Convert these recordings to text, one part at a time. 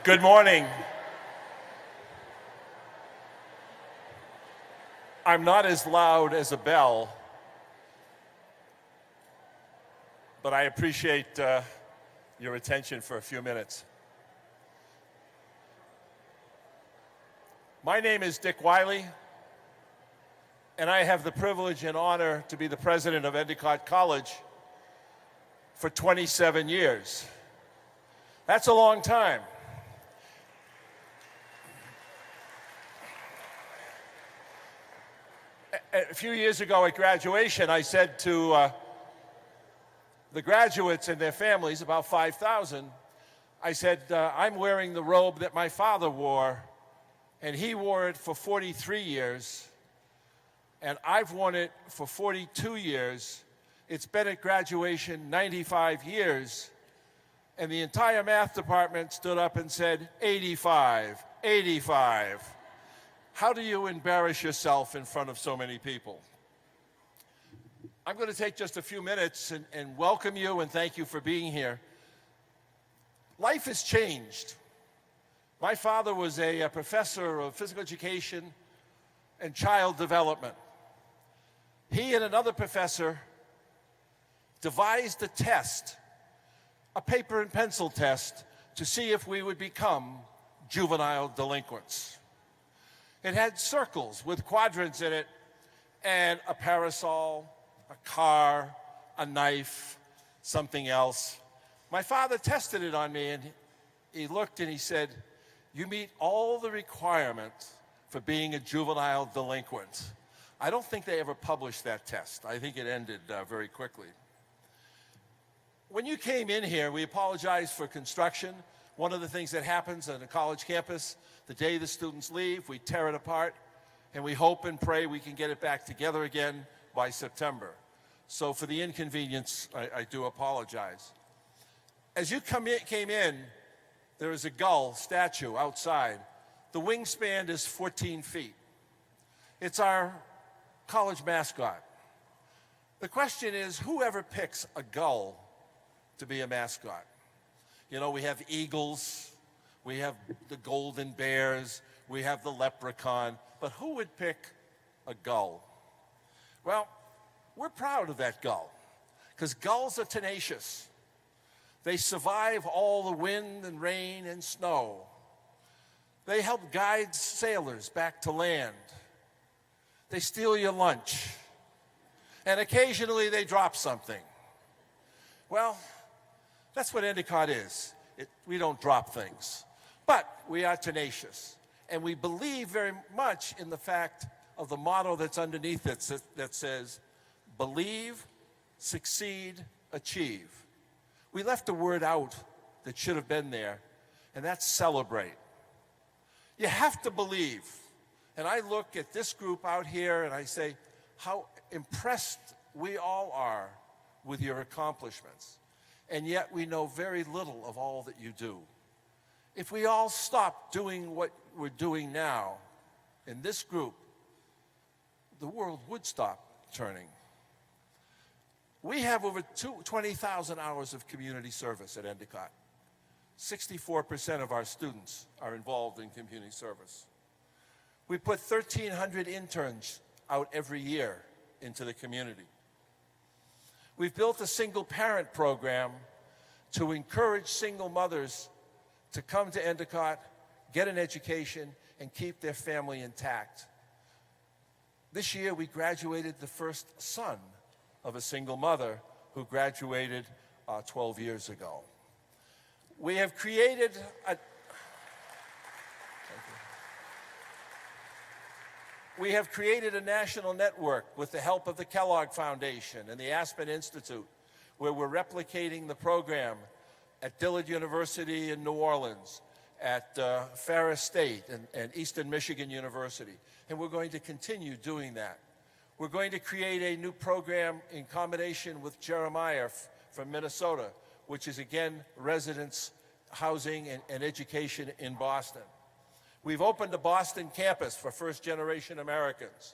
Good morning. I'm not as loud as a bell, but I appreciate your attention for a few minutes. My name is Dick Wiley, and I have the privilege and honor to be the president of Endicott College for 27 years. That's a long time. A few years ago at graduation, I said to the graduates and their families, about 5,000, I said, I'm wearing the robe that my father wore, and he wore it for 43 years, and I've worn it for 42 years. It's been at graduation 95 years, and the entire math department stood up and said, 85, 85. How do you embarrass yourself in front of so many people? I'm going to take just a few minutes and welcome you and thank you for being here. Life has changed. My father was a professor of physical education and child development. He and another professor devised a test, a paper and pencil test, to see if we would become juvenile delinquents. It had circles with quadrants in it, and a parasol, a car, a knife, something else. My father tested it on me, and he looked and he said, you meet all the requirements for being a juvenile delinquent. I don't think they ever published that test. I think it ended very quickly. When you came in here, we apologize for construction. One of the things that happens on a college campus, the day the students leave, we tear it apart, and we hope and pray we can get it back together again by September. So for the inconvenience, I do apologize. As you came in, there is a Gull statue outside. The wingspan is 14 feet. It's our college mascot. The question is, whoever picks a gull to be a mascot? You know, we have eagles, we have the golden bears, we have the leprechaun, but who would pick a gull? Well, we're proud of that gull, because gulls are tenacious. They survive all the wind and rain and snow. They help guide sailors back to land. They steal your lunch, and occasionally they drop something. Well, that's what Endicott is. We don't drop things. But we are tenacious. And we believe very much in the fact of the motto that's underneath it that says, believe, succeed, achieve. We left a word out that should have been there, and that's celebrate. You have to believe. And I look at this group out here and I say, how impressed we all are with your accomplishments. And yet we know very little of all that you do. If we all stopped doing what we're doing now in this group, the world would stop turning. We have over 20,000 hours of community service at Endicott. 64% of our students are involved in community service. We put 1,300 interns out every year into the community. We've built a single parent program to encourage single mothers to come to Endicott, get an education, and keep their family intact. This year we graduated the first son of a single mother who graduated 12 years ago. We have created a national network with the help of the Kellogg Foundation and the Aspen Institute, where we're replicating the program at Dillard University in New Orleans, at Ferris State and Eastern Michigan University. And we're going to continue doing that. We're going to create a new program in combination with Jeremiah from Minnesota, which is, again, residence housing and education in Boston. We've opened a Boston campus for first-generation Americans,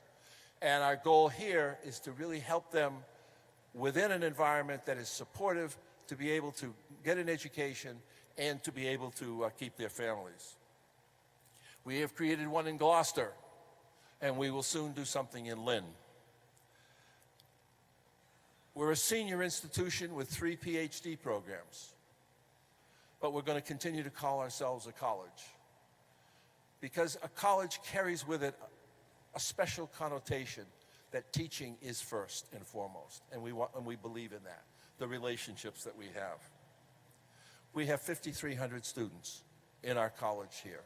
and our goal here is to really help them within an environment that is supportive to be able to get an education and to be able to keep their families. We have created one in Gloucester, and we will soon do something in Lynn. We're a senior institution with 3 PhD programs, but we're going to continue to call ourselves a college because a college carries with it a special connotation that teaching is first and foremost, and we believe in that, the relationships that we have. We have 5,300 students in our college here.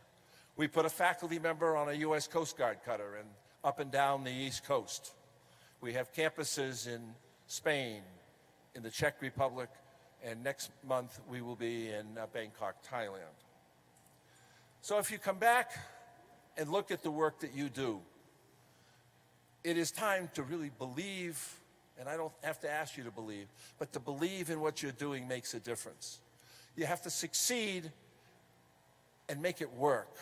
We put a faculty member on a U.S. Coast Guard cutter and up and down the East Coast. We have campuses in Spain, in the Czech Republic, and next month we will be in Bangkok, Thailand. So if you come back and look at the work that you do, it is time to really believe, and I don't have to ask you to believe, but to believe in what you're doing makes a difference. You have to succeed and make it work.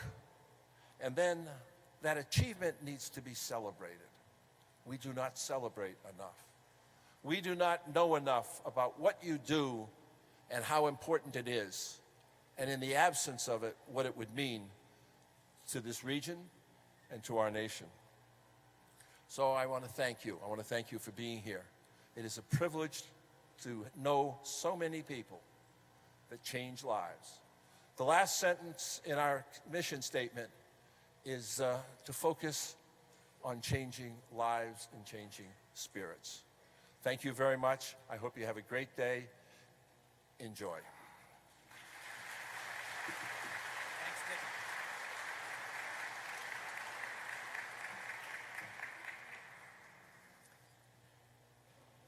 And then that achievement needs to be celebrated. We do not celebrate enough. We do not know enough about what you do and how important it is, and in the absence of it, what it would mean to this region and to our nation. So I want to thank you. I want to thank you for being here. It is a privilege to know so many people that change lives. The last sentence in our mission statement is to focus on changing lives and changing spirits. Thank you very much. I hope you have a great day. Enjoy. Thanks, Dick.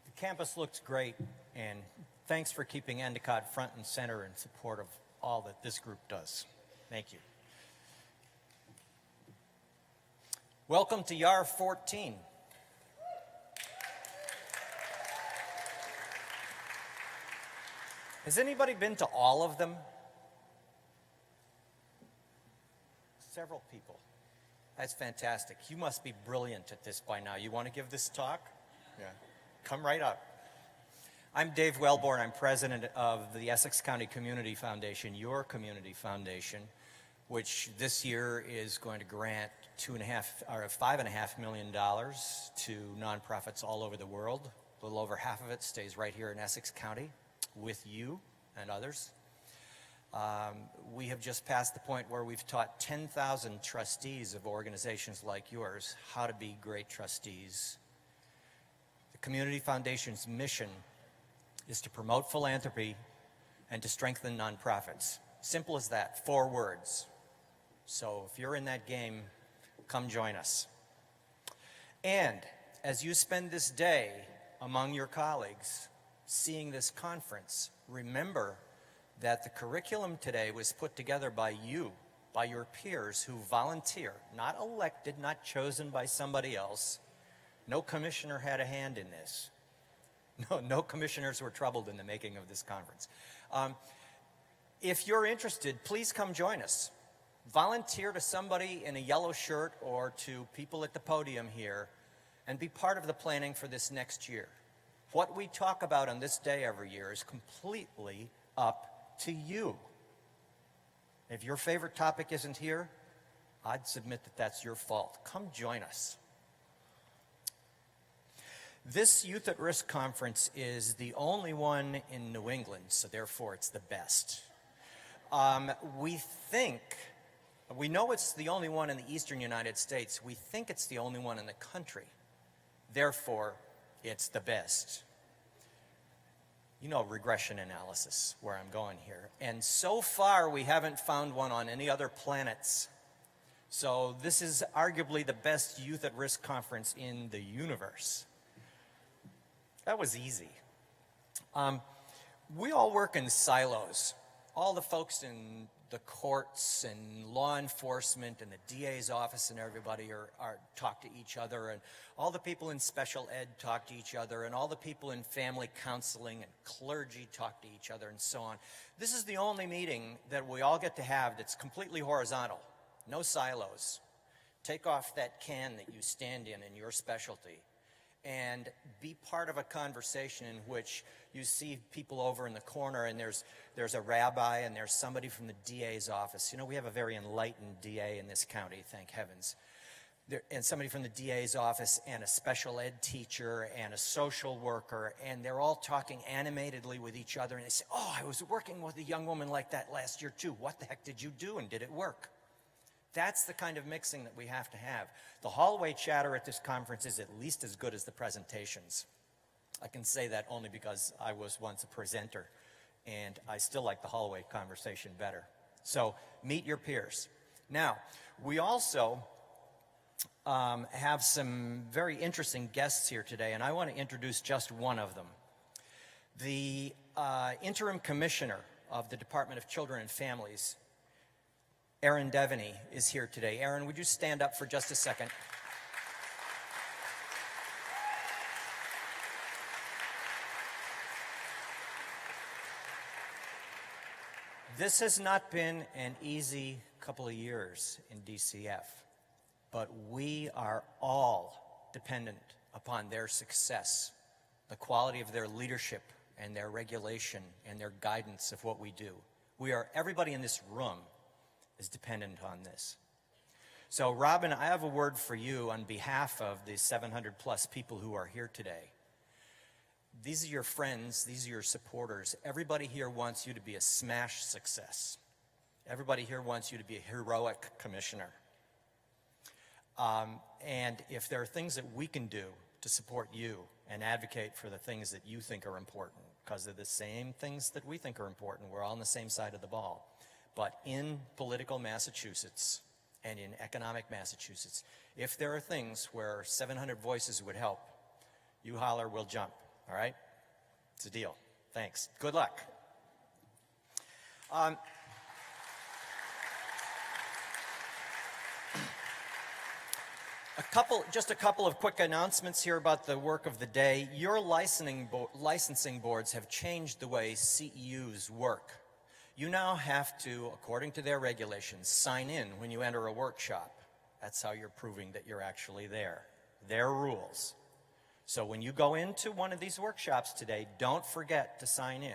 The campus looks great, and thanks for keeping Endicott front and center in support of all that this group does. Thank you. Welcome to YAR 14. Has anybody been to all of them? Several people. That's fantastic. You must be brilliant at this by now. You want to give this talk? Yeah. Come right up. I'm Dave Wellborn. I'm president of the Essex County Community Foundation, your community foundation, which this year is going to grant $5.5 million to nonprofits all over the world. A little over half of it stays right here in Essex County with you and others. We have just passed the point where we've taught 10,000 trustees of organizations like yours how to be great trustees. The Community Foundation's mission is to promote philanthropy and to strengthen nonprofits. Simple as that, 4 words. So if you're in that game, come join us. And as you spend this day among your colleagues, seeing this conference, remember that the curriculum today was put together by you, by your peers who volunteer, not elected, not chosen by somebody else. No commissioner had a hand in this. No commissioners were troubled in the making of this conference. If you're interested, please come join us. Volunteer to somebody in a yellow shirt or to people at the podium here and be part of the planning for this next year. What we talk about on this day every year is completely up to you. If your favorite topic isn't here, I'd submit that that's your fault. Come join us. This Youth at Risk conference is the only one in New England, so therefore it's the best. We know it's the only one in the eastern United States. We think it's the only one in the country. Therefore, it's the best. You know, regression analysis, where I'm going here. And so far, we haven't found one on any other planets. So this is arguably the best Youth at Risk conference in the universe. That was easy. We all work in silos. All the folks in the courts and law enforcement and the DA's office and everybody talk to each other, and all the people in special ed talk to each other, and all the people in family counseling and clergy talk to each other, and so on. This is the only meeting that we all get to have that's completely horizontal. No silos. Take off that can that you stand in your specialty and be part of a conversation in which you see people over in the corner and there's a rabbi and there's somebody from the DA's office. You know, we have a very enlightened DA in this county, thank heavens. And somebody from the DA's office and a special ed teacher and a social worker, and they're all talking animatedly with each other, and they say, oh, I was working with a young woman like that last year too. What the heck did you do, and did it work? That's the kind of mixing that we have to have. The hallway chatter at this conference is at least as good as the presentations. I can say that only because I was once a presenter, and I still like the hallway conversation better. So meet your peers. Now, we also have some very interesting guests here today, and I want to introduce just one of them. The interim commissioner of the Department of Children and Families, Erin is here today. Erin, would you stand up for just a second? This has not been an easy couple of years in DCF, but we are all dependent upon their success, the quality of their leadership and their regulation and their guidance of what we do. Everybody in this room is dependent on this. So Robin, I have a word for you on behalf of the 700 plus people who are here today. These are your friends, these are your supporters. Everybody here wants you to be a smash success. Everybody here wants you to be a heroic commissioner. And if there are things that we can do to support you and advocate for the things that you think are important, because they're the same things that we think are important, we're all on the same side of the ball. But in political Massachusetts and in economic Massachusetts, if there are things where 700 voices would help, you holler, we'll jump, all right? It's a deal. Thanks. Good luck. Just a couple of quick announcements here about the work of the day. Your licensing boards have changed the way CEUs work. You now have to, according to their regulations, sign in when you enter a workshop. That's how you're proving that you're actually there. Their rules. So when you go into one of these workshops today, don't forget to sign in.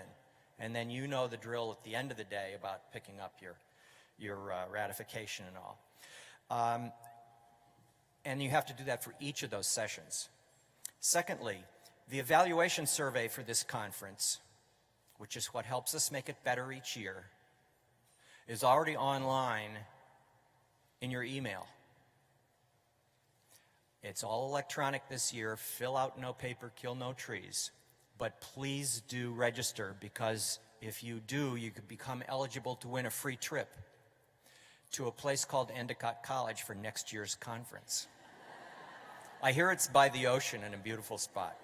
And then you know the drill at the end of the day about picking up your ratification and all. And you have to do that for each of those sessions. Secondly, the evaluation survey for this conference, which is what helps us make it better each year, is already online in your email. It's all electronic this year. Fill out no paper, kill no trees. But please do register, because if you do, you could become eligible to win a free trip to a place called Endicott College for next year's conference. I hear it's by the ocean in a beautiful spot.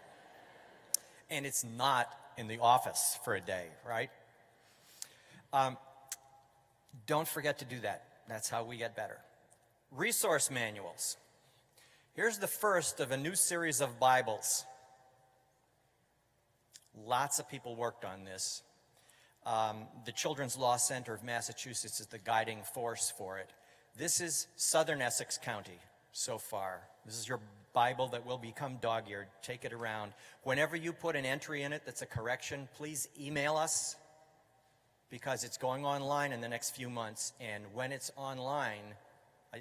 And it's not in the office for a day, right? Don't forget to do that. That's how we get better. Resource manuals. Here's the first of a new series of Bibles. Lots of people worked on this. The Children's Law Center of Massachusetts is the guiding force for it. This is Southern Essex County so far. This is your Bible that will become dog-eared. Take it around. Whenever you put an entry in it that's a correction, please email us, because it's going online in the next few months. And when it's online,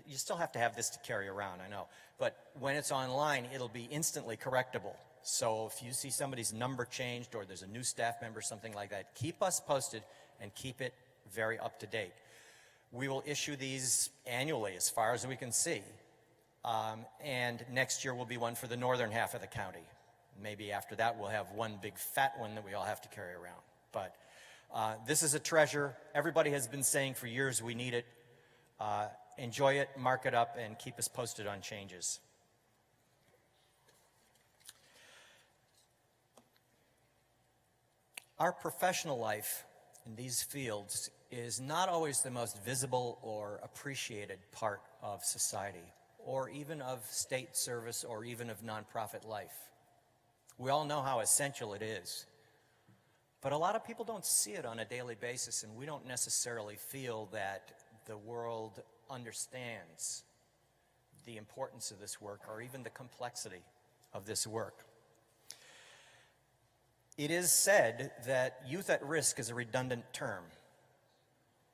you still have to have this to carry around, I know. But when it's online, it'll be instantly correctable. So if you see somebody's number changed or there's a new staff member, something like that, keep us posted and keep it very up to date. We will issue these annually as far as we can see. And next year will be one for the northern half of the county. Maybe after that we'll have one big fat one that we all have to carry around. But this is a treasure. Everybody has been saying for years we need it. Enjoy it, mark it up, and keep us posted on changes. Our professional life in these fields is not always the most visible or appreciated part of society, or even of state service, or even of nonprofit life. We all know how essential it is. But a lot of people don't see it on a daily basis, and we don't necessarily feel that the world understands the importance of this work, or even the complexity of this work. It is said that youth at risk is a redundant term,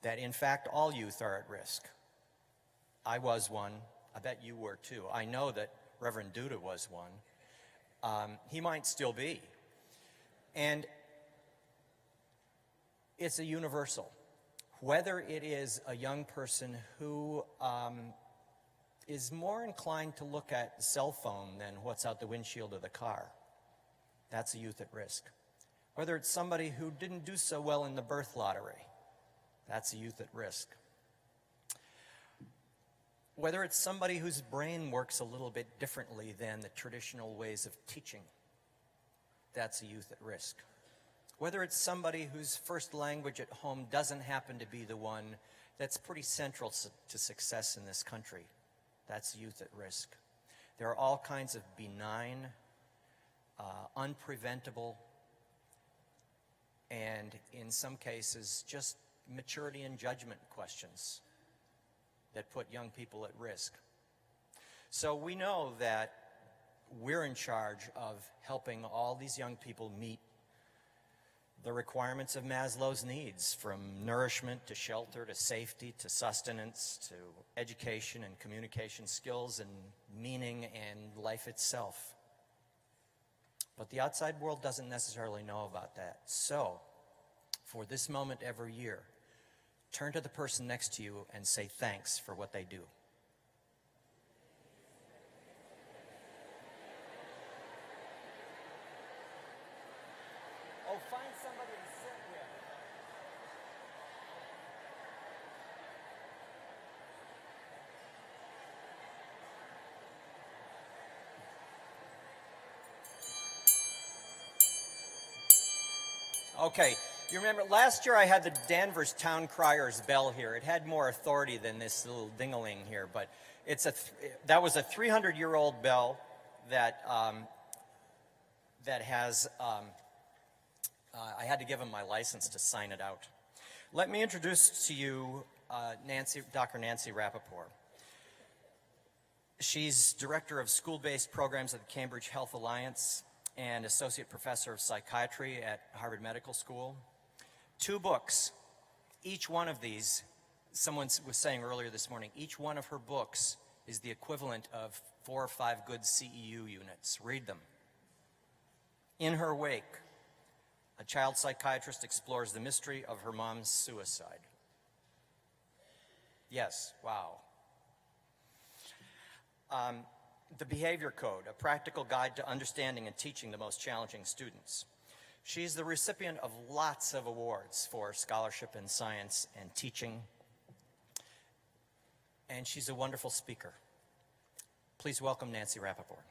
that in fact all youth are at risk. I was one. I bet you were too. I know that Reverend Duda was one. He might still be. And it's a universal. Whether it is a young person who is more inclined to look at the cell phone than what's out the windshield of the car, that's a youth at risk. Whether it's somebody who didn't do so well in the birth lottery, that's a youth at risk. Whether it's somebody whose brain works a little bit differently than the traditional ways of teaching, that's a youth at risk. Whether it's somebody whose first language at home doesn't happen to be the one that's pretty central to success in this country, that's youth at risk. There are all kinds of benign, unpreventable, and in some cases just maturity and judgment questions that put young people at risk. So we know that we're in charge of helping all these young people meet the requirements of Maslow's needs, from nourishment to shelter to safety to sustenance to education and communication skills and meaning and life itself. But the outside world doesn't necessarily know about that. So, for this moment every year, turn to the person next to you and say thanks for what they do. Oh, find somebody to sit with. Okay, you remember last year I had the Danvers Town Crier's bell here. It had more authority than this little ding-a-ling here, but that was a 300-year-old bell that has. I had to give him my license to sign it out. Let me introduce to you Dr. Nancy Rappaport. She's Director of School-Based Programs at the Cambridge Health Alliance and Associate Professor of Psychiatry at Harvard Medical School. 2 books. Each one of these, someone was saying earlier this morning, each one of her books is the equivalent of 4 or 5 good CEU units. Read them. In her wake, a child psychiatrist explores the mystery of her mom's suicide. Yes, wow. The Behavior Code, a practical guide to understanding and teaching the most challenging students. She's the recipient of lots of awards for scholarship in science and teaching, and she's a wonderful speaker. Please welcome Nancy Rappaport.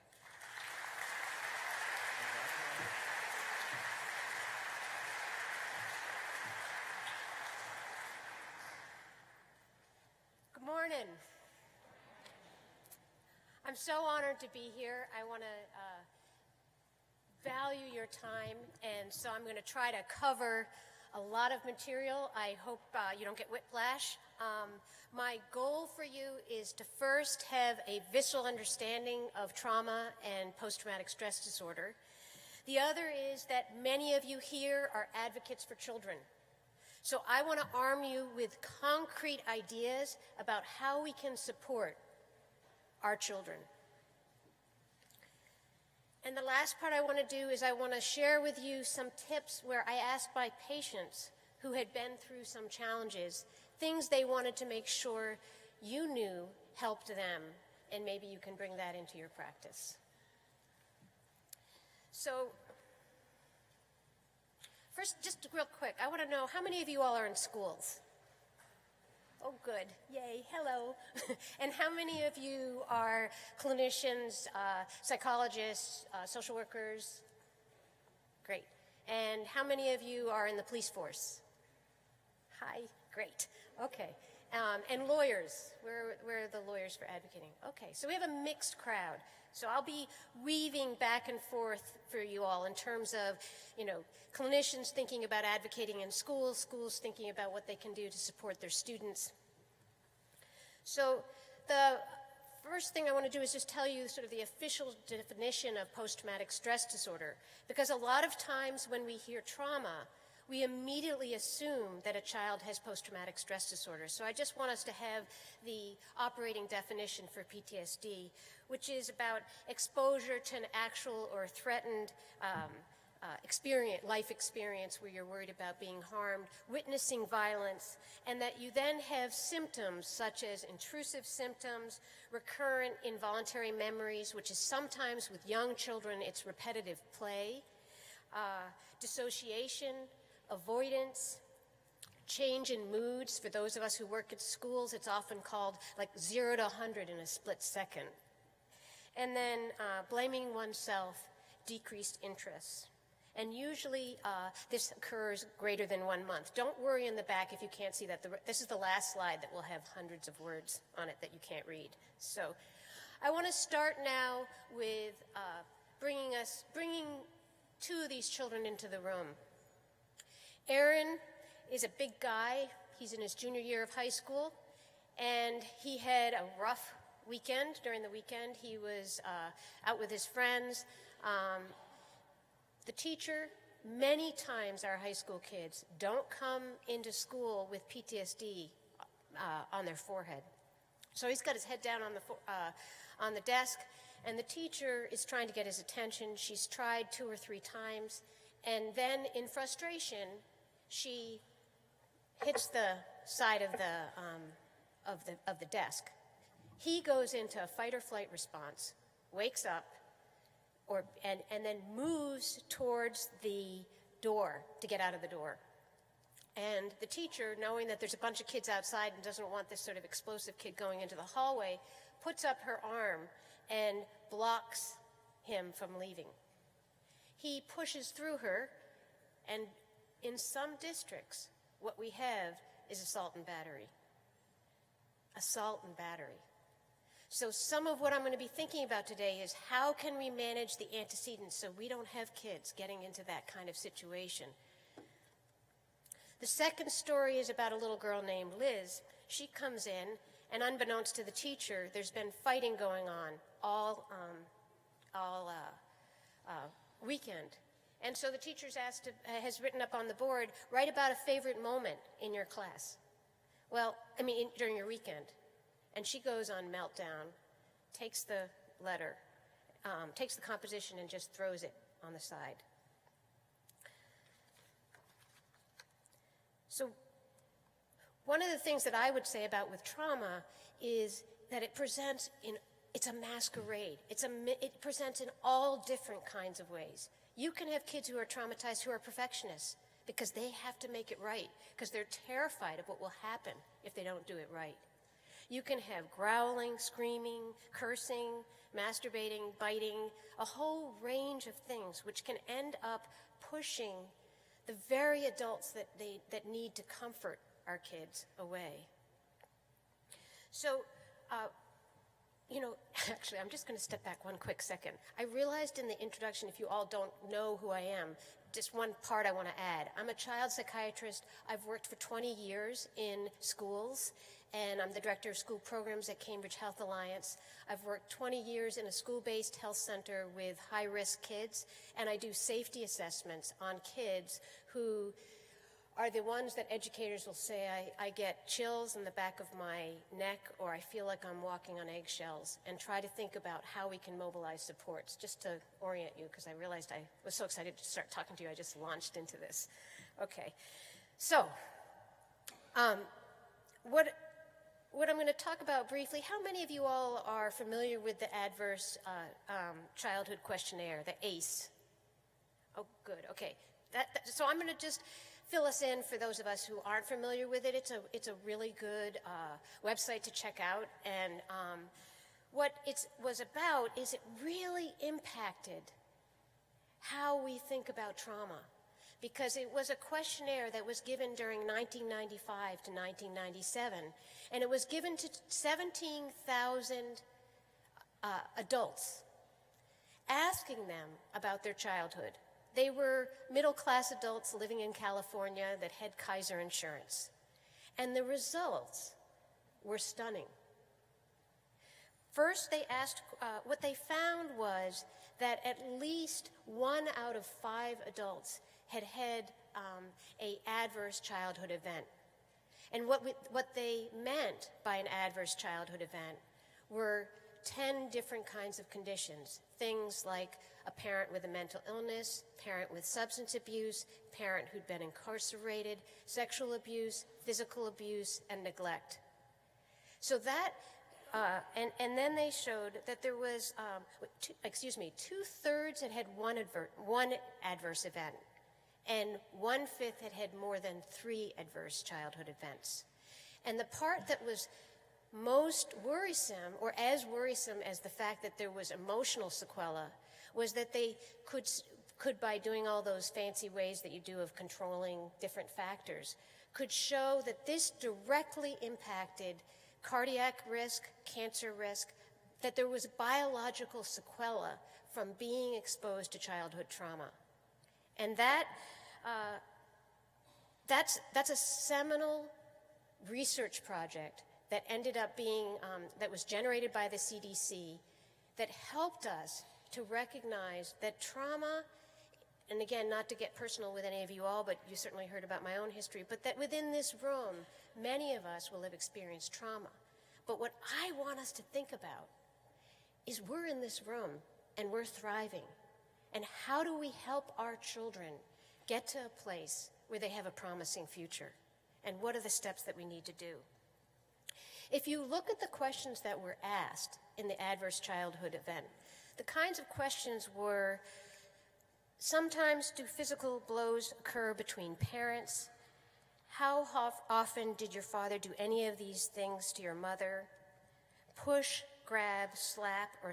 Good morning. I'm so honored to be here. I want to value your time, and so I'm going to try to cover a lot of material. I hope you don't get whiplash. My goal for you is to first have a visceral understanding of trauma and post-traumatic stress disorder. The other is that many of you here are advocates for children. So I want to arm you with concrete ideas about how we can support our children. And the last part I want to do is I want to share with you some tips where I asked my patients who had been through some challenges, things they wanted to make sure you knew helped them, and maybe you can bring that into your practice. So, first, just real quick, I want to know how many of you all are in schools? Oh, good. Yay. Hello. And how many of you are clinicians, psychologists, social workers? Great. And how many of you are in the police force? Hi. Great. Okay. And lawyers. Where are the lawyers for advocating? Okay. So we have a mixed crowd. So I'll be weaving back and forth for you all in terms of, clinicians thinking about advocating in schools, schools thinking about what they can do to support their students. So the first thing I want to do is just tell you sort of the official definition of post-traumatic stress disorder, because a lot of times when we hear trauma, we immediately assume that a child has post-traumatic stress disorder. So I just want us to have the operating definition for PTSD, which is about exposure to an actual or threatened life experience where you're worried about being harmed, witnessing violence, and that you then have symptoms such as intrusive symptoms, recurrent involuntary memories, which is sometimes with young children, it's repetitive play, dissociation, avoidance, change in moods. For those of us who work at schools, it's often called like 0 to 100 in a split second. And then blaming oneself, decreased interest. And usually this occurs greater than 1 month. Don't worry in the back if you can't see that. This is the last slide that will have hundreds of words on it that you can't read. So I want to start now with bringing two of these children into the room. Erin is a big guy. He's in his junior year of high school, and he had a rough weekend. During the weekend, he was out with his friends. The teacher, many times our high school kids don't come into school with PTSD on their forehead. So he's got his head down on the desk, and the teacher is trying to get his attention. She's tried 2 or 3 times, and then in frustration, she hits the side of the desk. He goes into a fight or flight response, wakes up, and then moves towards the door to get out of the door. And the teacher, knowing that there's a bunch of kids outside and doesn't want this sort of explosive kid going into the hallway, puts up her arm and blocks him from leaving. He pushes through her, and in some districts, what we have is assault and battery. Assault and battery. So some of what I'm going to be thinking about today is how can we manage the antecedents so we don't have kids getting into that kind of situation. The second story is about a little girl named Liz. She comes in, and unbeknownst to the teacher, there's been fighting going on all weekend. And so the teacher's has written up on the board, write about a favorite moment in your class. During your weekend. And she goes on meltdown, takes the letter, takes the composition and just throws it on the side. So one of the things that I would say about with trauma is that it's a masquerade. It presents in all different kinds of ways. You can have kids who are traumatized who are perfectionists because they have to make it right, because they're terrified of what will happen if they don't do it right. You can have growling, screaming, cursing, masturbating, biting, a whole range of things which can end up pushing the very adults that need to comfort our kids away. So, actually, I'm just going to step back one quick second. I realized in the introduction, if you all don't know who I am, just one part I want to add. I'm a child psychiatrist. I've worked for 20 years in schools, and I'm the director of school programs at Cambridge Health Alliance. I've worked 20 years in a school-based health center with high-risk kids, and I do safety assessments on kids who are the ones that educators will say, I get chills in the back of my neck, or I feel like I'm walking on eggshells, and try to think about how we can mobilize supports, just to orient you, because I realized I was so excited to start talking to you, I just launched into this. Okay, so what I'm going to talk about briefly, how many of you all are familiar with the Adverse Childhood Questionnaire, the ACE? Oh, good, okay. So I'm going to just fill us in for those of us who aren't familiar with it. It's a really good website to check out, and what it was about is it really impacted how we think about trauma, because it was a questionnaire that was given during 1995 to 1997, and it was given to 17,000 adults, asking them about their childhood. They were middle-class adults living in California that had Kaiser insurance, and the results were stunning. First, they asked, what they found was that at least 1 out of 5 adults had had a adverse childhood event. And what they meant by an adverse childhood event were 10 different kinds of conditions. Things like a parent with a mental illness, parent with substance abuse, parent who'd been incarcerated, sexual abuse, physical abuse, and neglect. So that, and then they showed that there was, 2/3 had one adverse event, and 1/5 had had more than 3 adverse childhood events. And the part that was most worrisome, or as worrisome as the fact that there was emotional sequela, was that they could by doing all those fancy ways that you do of controlling different factors, could show that this directly impacted cardiac risk, cancer risk, that there was biological sequela from being exposed to childhood trauma. And that's a seminal research project that ended up being, that was generated by the CDC, that helped us to recognize that trauma, and again, not to get personal with any of you all, but you certainly heard about my own history, but that within this room, many of us will have experienced trauma. But what I want us to think about is we're in this room and we're thriving. And how do we help our children get to a place where they have a promising future? And what are the steps that we need to do? If you look at the questions that were asked in the adverse childhood event, the kinds of questions were, sometimes do physical blows occur between parents? How often did your father do any of these things to your mother? Push, grab, slap, or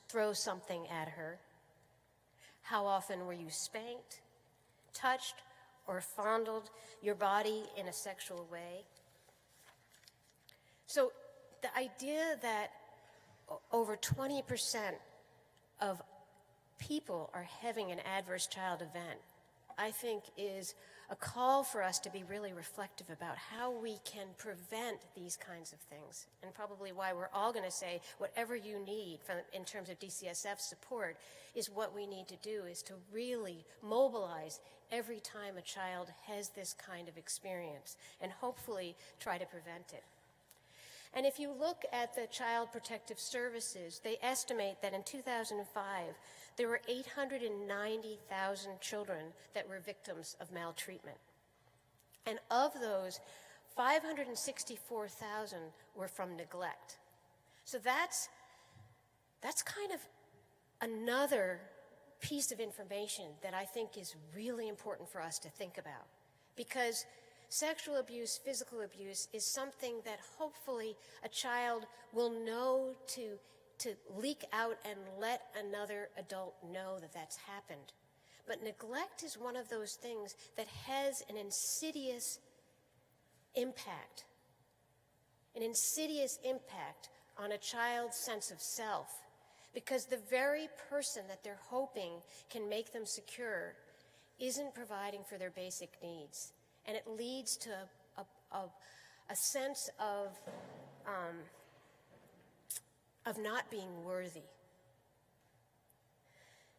throw something at her? How often were you spanked, touched, or fondled your body in a sexual way? So the idea that over 20% of people are having an adverse child event, I think is a call for us to be really reflective about how we can prevent these kinds of things, and probably why we're all going to say whatever you need in terms of DCSF support is what we need to do, is to really mobilize every time a child has this kind of experience and hopefully try to prevent it. And if you look at the Child Protective Services, they estimate that in 2005, there were 890,000 children that were victims of maltreatment. And of those, 564,000 were from neglect. So that's kind of another piece of information that I think is really important for us to think about. Because sexual abuse, physical abuse is something that hopefully a child will know to leak out and let another adult know that that's happened. But neglect is one of those things that has an insidious impact on a child's sense of self, because the very person that they're hoping can make them secure isn't providing for their basic needs. And it leads to a sense of not being worthy.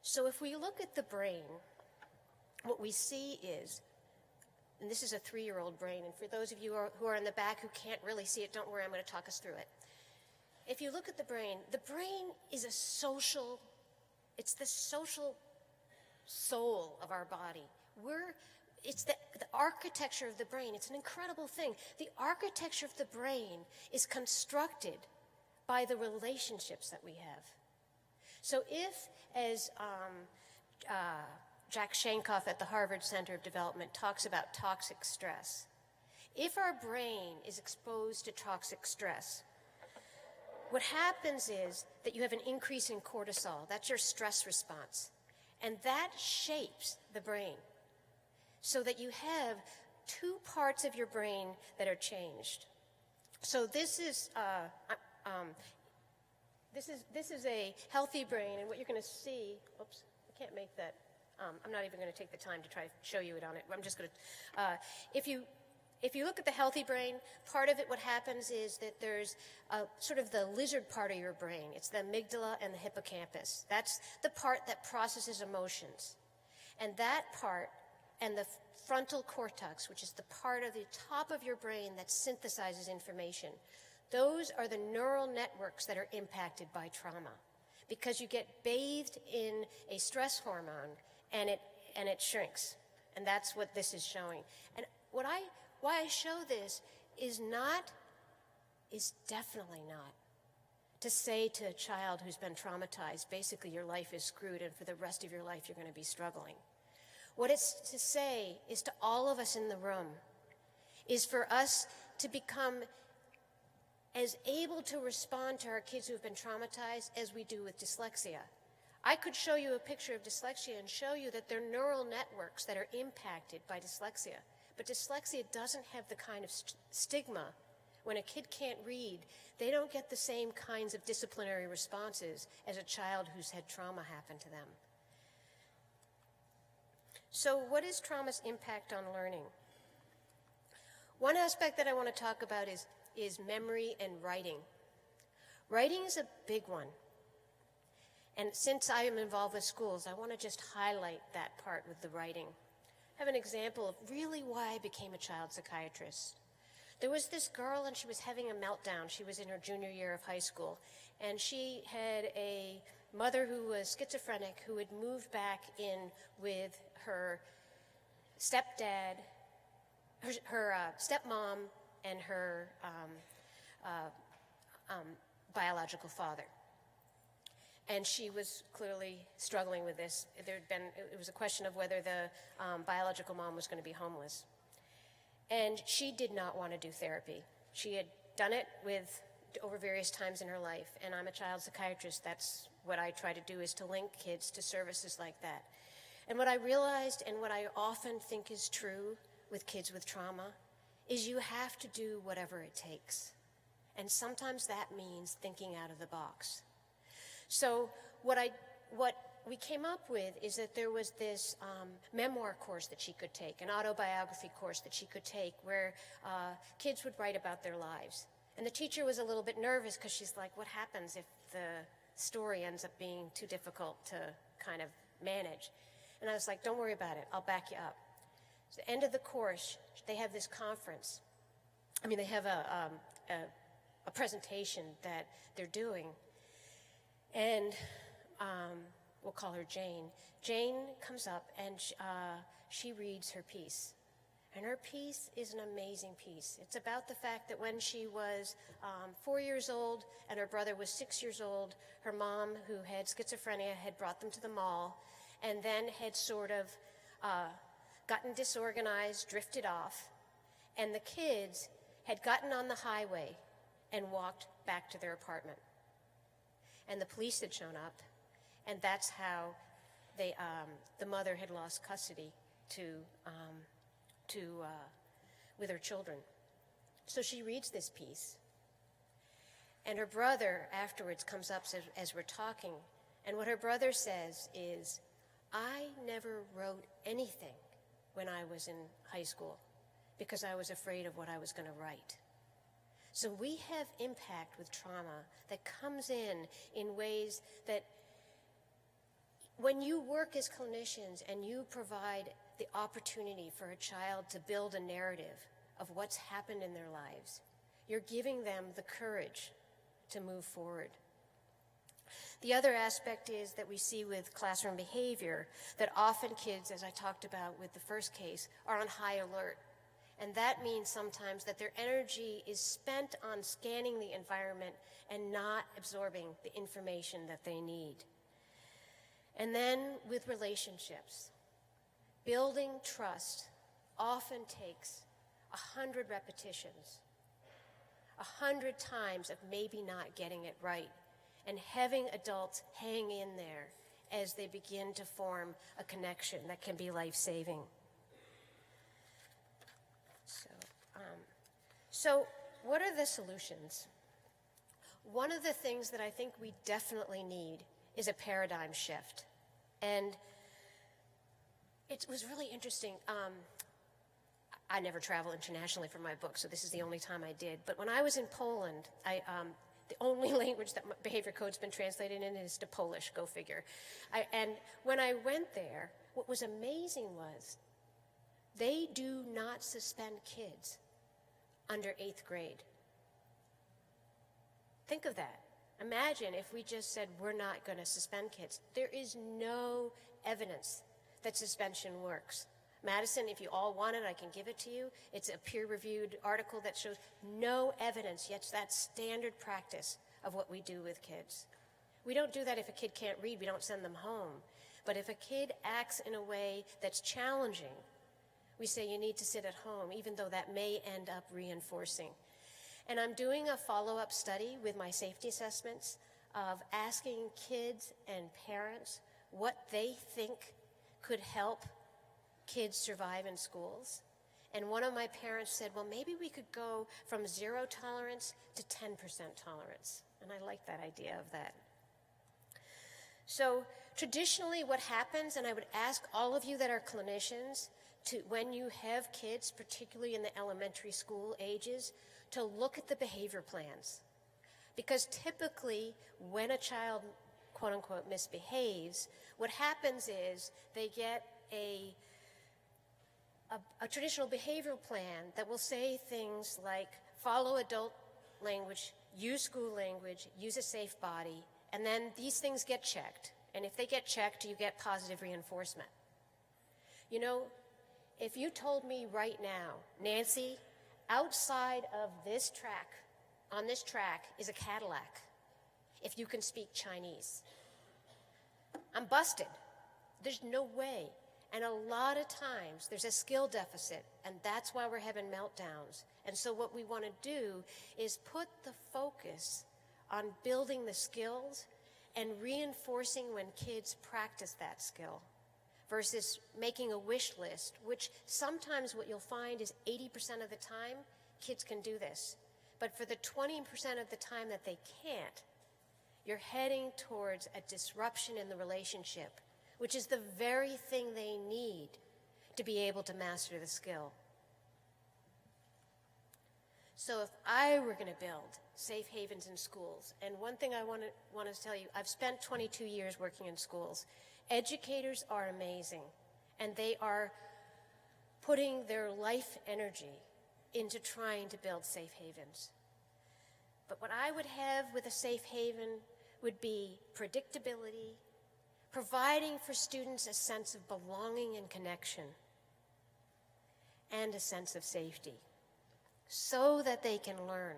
So if we look at the brain, what we see is, and this is a 3-year-old brain, and for those of you who are in the back who can't really see it, don't worry, I'm going to talk us through it. If you look at the brain is it's the social soul of our body. It's the architecture of the brain. It's an incredible thing. The architecture of the brain is constructed by the relationships that we have. So if, as Jack Shankoff at the Harvard Center of Development talks about toxic stress, if our brain is exposed to toxic stress, what happens is that you have an increase in cortisol. That's your stress response. And that shapes the brain, so that you have 2 parts of your brain that are changed. So this is a healthy brain, and what you're going to see. Oops, I can't make that. I'm not even going to take the time to try to show you it on it. I'm just going to. If you look at the healthy brain, part of it, what happens is that there's sort of the lizard part of your brain. It's the amygdala and the hippocampus. That's the part that processes emotions. And that part and the frontal cortex, which is the part of the top of your brain that synthesizes information, those are the neural networks that are impacted by trauma. Because you get bathed in a stress hormone and it shrinks. And that's what this is showing. And why I show this is definitely not to say to a child who's been traumatized, basically your life is screwed and for the rest of your life you're going to be struggling. What it's to say is to all of us in the room is for us to become as able to respond to our kids who have been traumatized as we do with dyslexia. I could show you a picture of dyslexia and show you that there are neural networks that are impacted by dyslexia. But dyslexia doesn't have the kind of stigma. When a kid can't read, they don't get the same kinds of disciplinary responses as a child who's had trauma happen to them. So what is trauma's impact on learning? One aspect that I want to talk about is memory and writing. Writing is a big one. And since I am involved with schools, I want to just highlight that part with the writing. I have an example of really why I became a child psychiatrist. There was this girl and she was having a meltdown. She was in her junior year of high school. And she had a mother who was schizophrenic who had moved back in with her stepdad, her stepmom, and her biological father. And she was clearly struggling with this. It was a question of whether the biological mom was going to be homeless. And she did not want to do therapy. She had done it over various times in her life. And I'm a child psychiatrist. That's what I try to do, is to link kids to services like that. And what I realized, and what I often think is true with kids with trauma, is you have to do whatever it takes. And sometimes that means thinking out of the box. So what we came up with is that there was this memoir course that she could take, an autobiography course that she could take, where kids would write about their lives. And the teacher was a little bit nervous because she's like, what happens if the story ends up being too difficult to kind of manage? And I was like, don't worry about it. I'll back you up. So at the end of the course, they have this conference. They have a presentation that they're doing. And we'll call her Jane. Jane comes up and she reads her piece. And her piece is an amazing piece. It's about the fact that when she was 4 years old and her brother was 6 years old, her mom, who had schizophrenia, had brought them to the mall and then had sort of gotten disorganized, drifted off, and the kids had gotten on the highway and walked back to their apartment. And the police had shown up, and that's how the mother had lost custody with her children. So she reads this piece, and her brother afterwards comes up as we're talking, and what her brother says is, I never wrote anything when I was in high school because I was afraid of what I was going to write. So we have impact with trauma that comes in ways that when you work as clinicians and you provide the opportunity for a child to build a narrative of what's happened in their lives, you're giving them the courage to move forward. The other aspect is that we see with classroom behavior that often kids, as I talked about with the first case, are on high alert. And that means sometimes that their energy is spent on scanning the environment and not absorbing the information that they need. And then with relationships, building trust often takes 100 repetitions, 100 times of maybe not getting it right, and having adults hang in there as they begin to form a connection that can be life-saving. So what are the solutions? One of the things that I think we definitely need is a paradigm shift. And it was really interesting. I never travel internationally for my book, so this is the only time I did. But when I was in Poland, the only language that my behavior code's been translated in is to Polish, go figure. And when I went there, what was amazing was they do not suspend kids under 8th grade. Think of that. Imagine if we just said we're not going to suspend kids. There is no evidence that suspension works. Madison, if you all want it, I can give it to you. It's a peer-reviewed article that shows no evidence, yet that's standard practice of what we do with kids. We don't do that if a kid can't read, we don't send them home. But if a kid acts in a way that's challenging, we say you need to sit at home, even though that may end up reinforcing. And I'm doing a follow-up study with my safety assessments of asking kids and parents what they think could help kids survive in schools. And one of my parents said, well, maybe we could go from 0 tolerance to 10% tolerance. And I like that idea of that. So traditionally what happens, and I would ask all of you that are clinicians, to when you have kids, particularly in the elementary school ages, to look at the behavior plans. Because typically when a child, quote unquote, misbehaves, what happens is they get a traditional behavioral plan that will say things like follow adult language, use school language, use a safe body, and then these things get checked. And if they get checked, you get positive reinforcement. You know, if you told me right now, Nancy, outside of this track, on this track is a Cadillac, if you can speak Chinese, I'm busted. There's no way. And a lot of times there's a skill deficit, and that's why we're having meltdowns. And so what we want to do is put the focus on building the skills and reinforcing when kids practice that skill versus making a wish list, which sometimes what you'll find is 80% of the time kids can do this. But for the 20% of the time that they can't, you're heading towards a disruption in the relationship, which is the very thing they need to be able to master the skill. So if I were going to build safe havens in schools, and one thing I want to tell you, I've spent 22 years working in schools. Educators are amazing, and they are putting their life energy into trying to build safe havens. But what I would have with a safe haven would be predictability, providing for students a sense of belonging and connection, and a sense of safety, so that they can learn.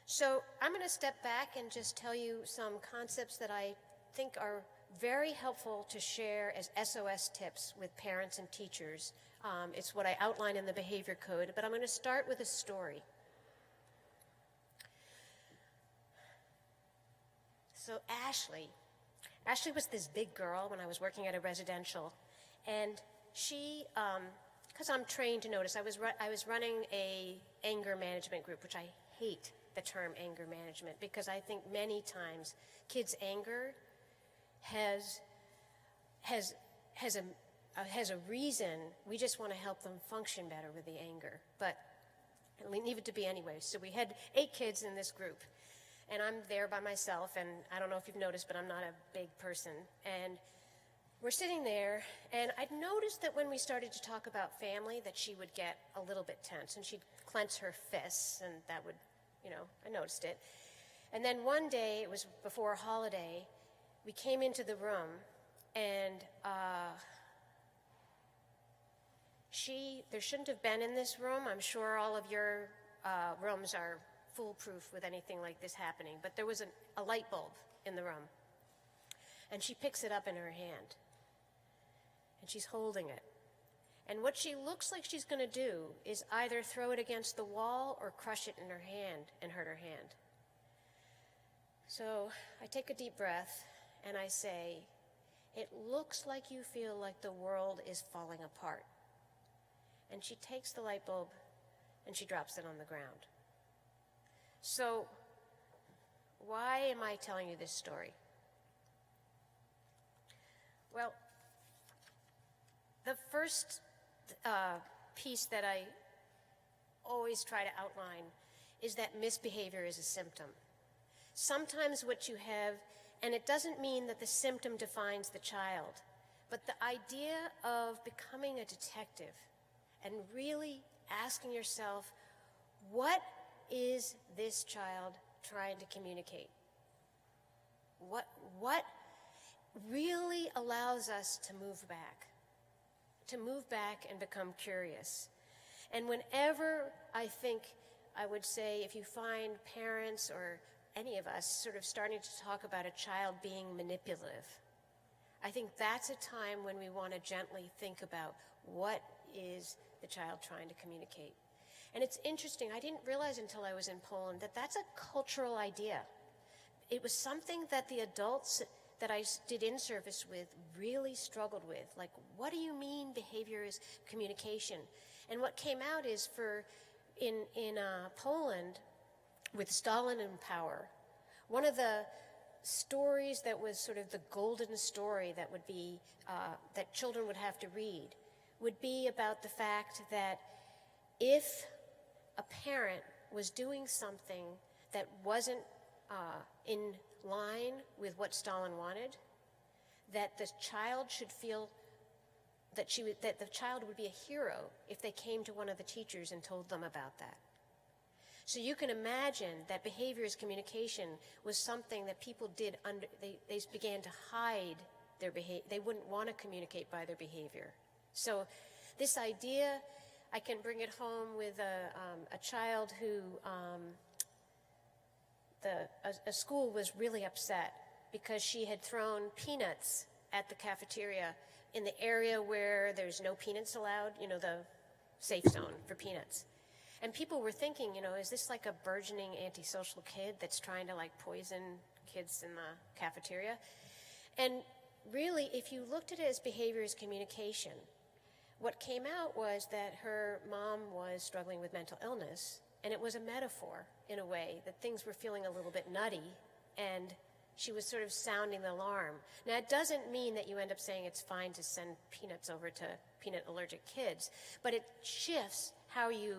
So I'm going to step back and just tell you some concepts that I think are very helpful to share as SOS tips with parents and teachers. It's what I outline in the behavior code, but I'm going to start with a story. So Ashley was this big girl when I was working at a residential, and she, because I'm trained to notice, I was running a anger management group, which I hate the term anger management, because I think many times kids' anger has a reason. We just want to help them function better with the anger, but leave it to be anyway. So we had 8 kids in this group, and I'm there by myself, and I don't know if you've noticed, but I'm not a big person. And we're sitting there, and I'd noticed that when we started to talk about family, that she would get a little bit tense, and she'd clench her fists, and that would, I noticed it. And then one day, it was before a holiday, we came into the room, and there shouldn't have been in this room. I'm sure all of your rooms are foolproof with anything like this happening, but there was a light bulb in the room, and she picks it up in her hand, and she's holding it. And what she looks like she's going to do is either throw it against the wall or crush it in her hand and hurt her hand. So I take a deep breath, and I say, it looks like you feel like the world is falling apart. And she takes the light bulb, and she drops it on the ground. So, why am I telling you this story? Well, the piece that I always try to outline is that misbehavior is a symptom. Sometimes what you have, and it doesn't mean that the symptom defines the child, but the idea of becoming a detective and really asking yourself, what is this child trying to communicate? What really allows us to move back and become curious? And whenever I think, I would say, if you find parents or any of us sort of starting to talk about a child being manipulative, I think that's a time when we want to gently think about what is the child trying to communicate. And it's interesting, I didn't realize until I was in Poland that that's a cultural idea. It was something that the adults that I did in-service with really struggled with. Like, what do you mean behavior is communication? And what came out is in Poland, with Stalin in power, one of the stories that was sort of the golden story that would be, that children would have to read, would be about the fact that if a parent was doing something that wasn't in line with what Stalin wanted, that the child should feel that the child would be a hero if they came to one of the teachers and told them about that. So you can imagine that behavior as communication was something that people did they began to hide their behavior. They wouldn't want to communicate by their behavior. So this idea, I can bring it home with a child who, a school was really upset because she had thrown peanuts at the cafeteria in the area where there's no peanuts allowed, you know, the safe zone for peanuts. And people were thinking, you know, is this like a burgeoning antisocial kid that's trying to like poison kids in the cafeteria? And really, if you looked at it as behavior as communication, what came out was that her mom was struggling with mental illness, and it was a metaphor in a way that things were feeling a little bit nutty, and she was sort of sounding the alarm. Now, it doesn't mean that you end up saying it's fine to send peanuts over to peanut allergic kids, but it shifts how you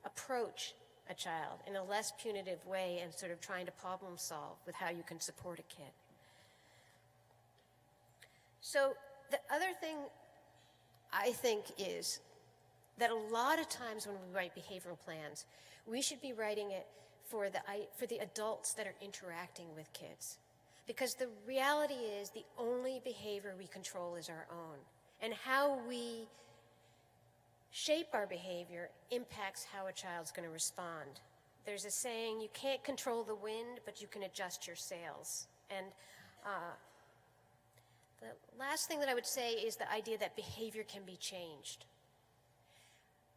approach a child in a less punitive way and sort of trying to problem solve with how you can support a kid. So the other thing I think is that a lot of times when we write behavioral plans, we should be writing it for the adults that are interacting with kids. Because the reality is the only behavior we control is our own. And how we shape our behavior impacts how a child's going to respond. There's a saying, you can't control the wind, but you can adjust your sails. And the last thing that I would say is the idea that behavior can be changed.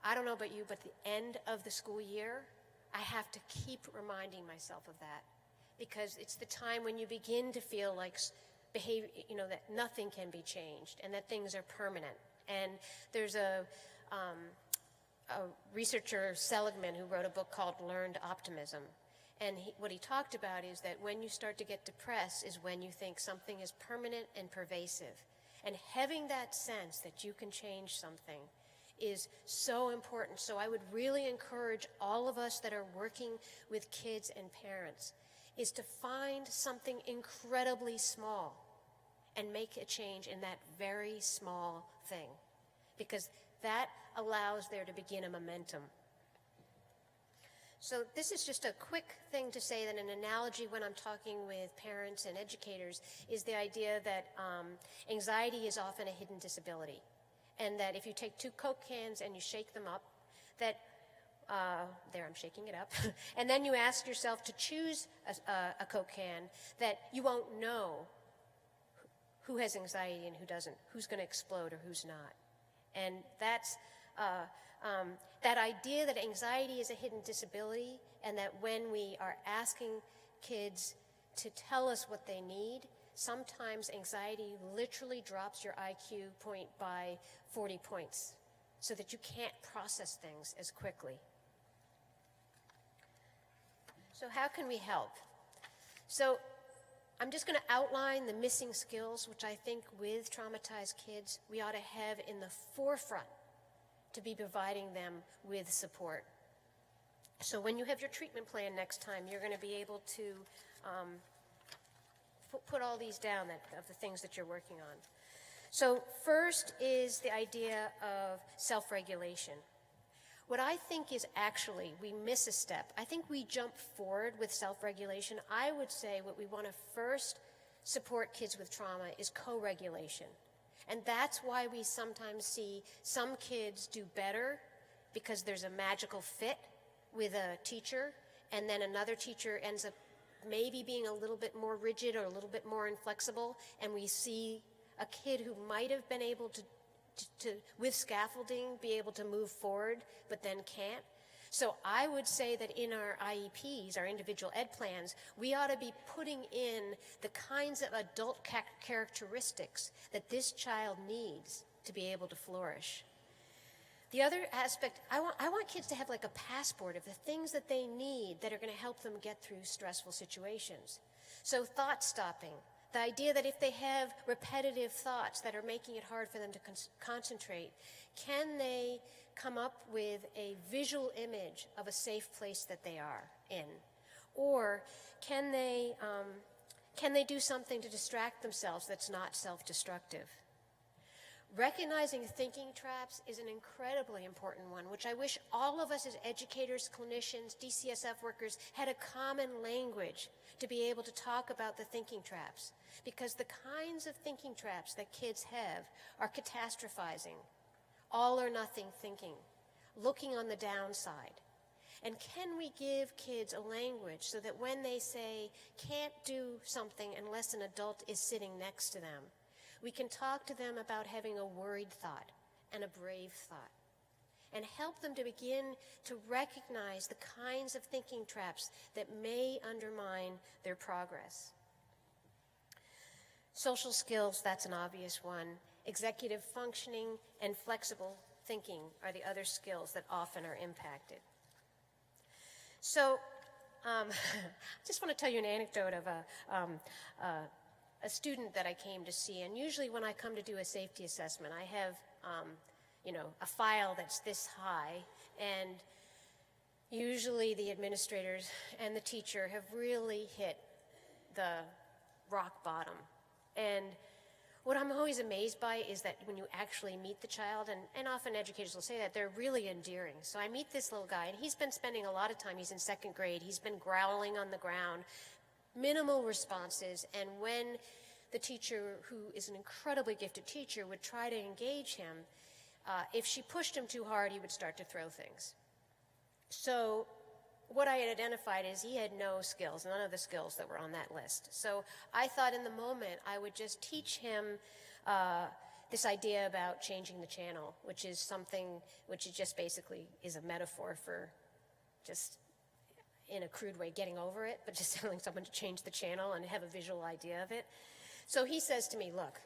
I don't know about you, but at the end of the school year, I have to keep reminding myself of that, because it's the time when you begin to feel like behavior, you know, that nothing can be changed and that things are permanent. And there's a researcher, Seligman, who wrote a book called Learned Optimism. And what he talked about is that when you start to get depressed is when you think something is permanent and pervasive. And having that sense that you can change something is so important. So I would really encourage all of us that are working with kids and parents is to find something incredibly small and make a change in that very small thing, because that allows there to begin a momentum. So this is just a quick thing to say that an analogy when I'm talking with parents and educators is the idea that anxiety is often a hidden disability. And that if you take 2 Coke cans and you shake them up, that, there I'm shaking it up, and then you ask yourself to choose a Coke can, that you won't know who has anxiety and who doesn't, who's going to explode or who's not. And that's that idea that anxiety is a hidden disability, and that when we are asking kids to tell us what they need, sometimes anxiety literally drops your IQ point by 40 points so that you can't process things as quickly. So how can we help? So I'm just going to outline the missing skills, which I think with traumatized kids we ought to have in the forefront to be providing them with support. So when you have your treatment plan next time, you're going to be able to put all these down of the things that you're working on. So first is the idea of self-regulation. What I think is actually, we miss a step. I think we jump forward with self-regulation. I would say what we want to first support kids with trauma is co-regulation. And that's why we sometimes see some kids do better because there's a magical fit with a teacher, and then another teacher ends up maybe being a little bit more rigid or a little bit more inflexible, and we see a kid who might have been able to with scaffolding, be able to move forward, but then can't. So I would say that in our IEPs, our individual ed plans, we ought to be putting in the kinds of adult characteristics that this child needs to be able to flourish. The other aspect, I want kids to have like a passport of the things that they need that are going to help them get through stressful situations. So thought stopping, the idea that if they have repetitive thoughts that are making it hard for them to concentrate, can they come up with a visual image of a safe place that they are in? Or can they do something to distract themselves that's not self-destructive? Recognizing thinking traps is an incredibly important one, which I wish all of us as educators, clinicians, DCSF workers had a common language to be able to talk about the thinking traps. Because the kinds of thinking traps that kids have are catastrophizing, all or nothing thinking, looking on the downside. And can we give kids a language so that when they say, can't do something unless an adult is sitting next to them, we can talk to them about having a worried thought and a brave thought, and help them to begin to recognize the kinds of thinking traps that may undermine their progress. Social skills, that's an obvious one. Executive functioning and flexible thinking are the other skills that often are impacted. So I just want to tell you an anecdote of a student that I came to see. And usually when I come to do a safety assessment, I have a file that's this high, and usually the administrators and the teacher have really hit the rock bottom. And what I'm always amazed by is that when you actually meet the child, and often educators will say that, they're really endearing. So I meet this little guy, and he's been spending a lot of time, he's in second grade, he's been growling on the ground, minimal responses, and when the teacher, who is an incredibly gifted teacher, would try to engage him, if she pushed him too hard, he would start to throw things. So what I had identified is he had no skills, none of the skills that were on that list. So I thought in the moment I would just teach him this idea about changing the channel, which is something which is just basically is a metaphor for just, in a crude way, getting over it, but just telling someone to change the channel and have a visual idea of it. So he says to me, look,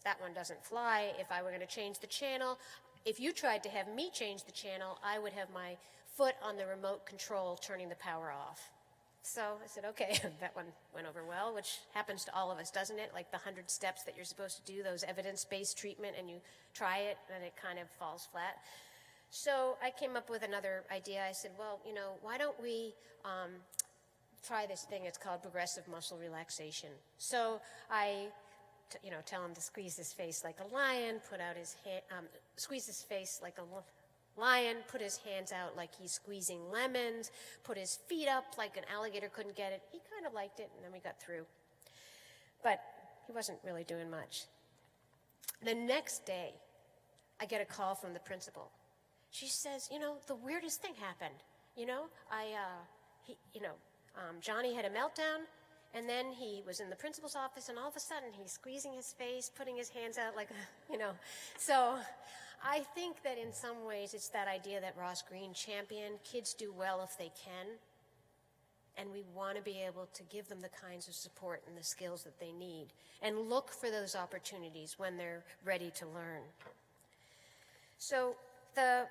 that one doesn't fly. If I were going to change the channel, if you tried to have me change the channel, I would have my foot on the remote control turning the power off. So I said, okay, that one went over well, which happens to all of us, doesn't it? Like the 100 steps that you're supposed to do, those evidence-based treatment, and you try it, and it kind of falls flat. So I came up with another idea. I said, well, why don't we try this thing? It's called progressive muscle relaxation. So I tell him to squeeze his face like a lion, put out his hand, squeeze his face like a lion, put his hands out like he's squeezing lemons, put his feet up like an alligator couldn't get it. He kind of liked it, and then we got through. But he wasn't really doing much. The next day, I get a call from the principal. She says, the weirdest thing happened. Johnny had a meltdown, and then he was in the principal's office, and all of a sudden he's squeezing his face, putting his hands out like, So I think that in some ways it's that idea that Ross Greene championed. Kids do well if they can, and we want to be able to give them the kinds of support and the skills that they need, and look for those opportunities when they're ready to learn. So the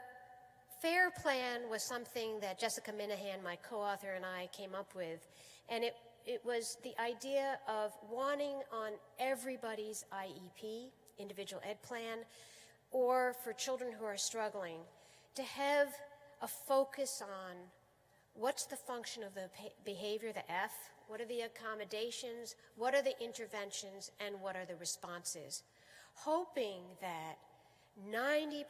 FAIR plan was something that Jessica Minahan, my co-author, and I came up with, and it was the idea of wanting on everybody's IEP, individual ed plan, or for children who are struggling, to have a focus on what's the function of the behavior, the F, what are the accommodations, what are the interventions, and what are the responses, hoping that 90%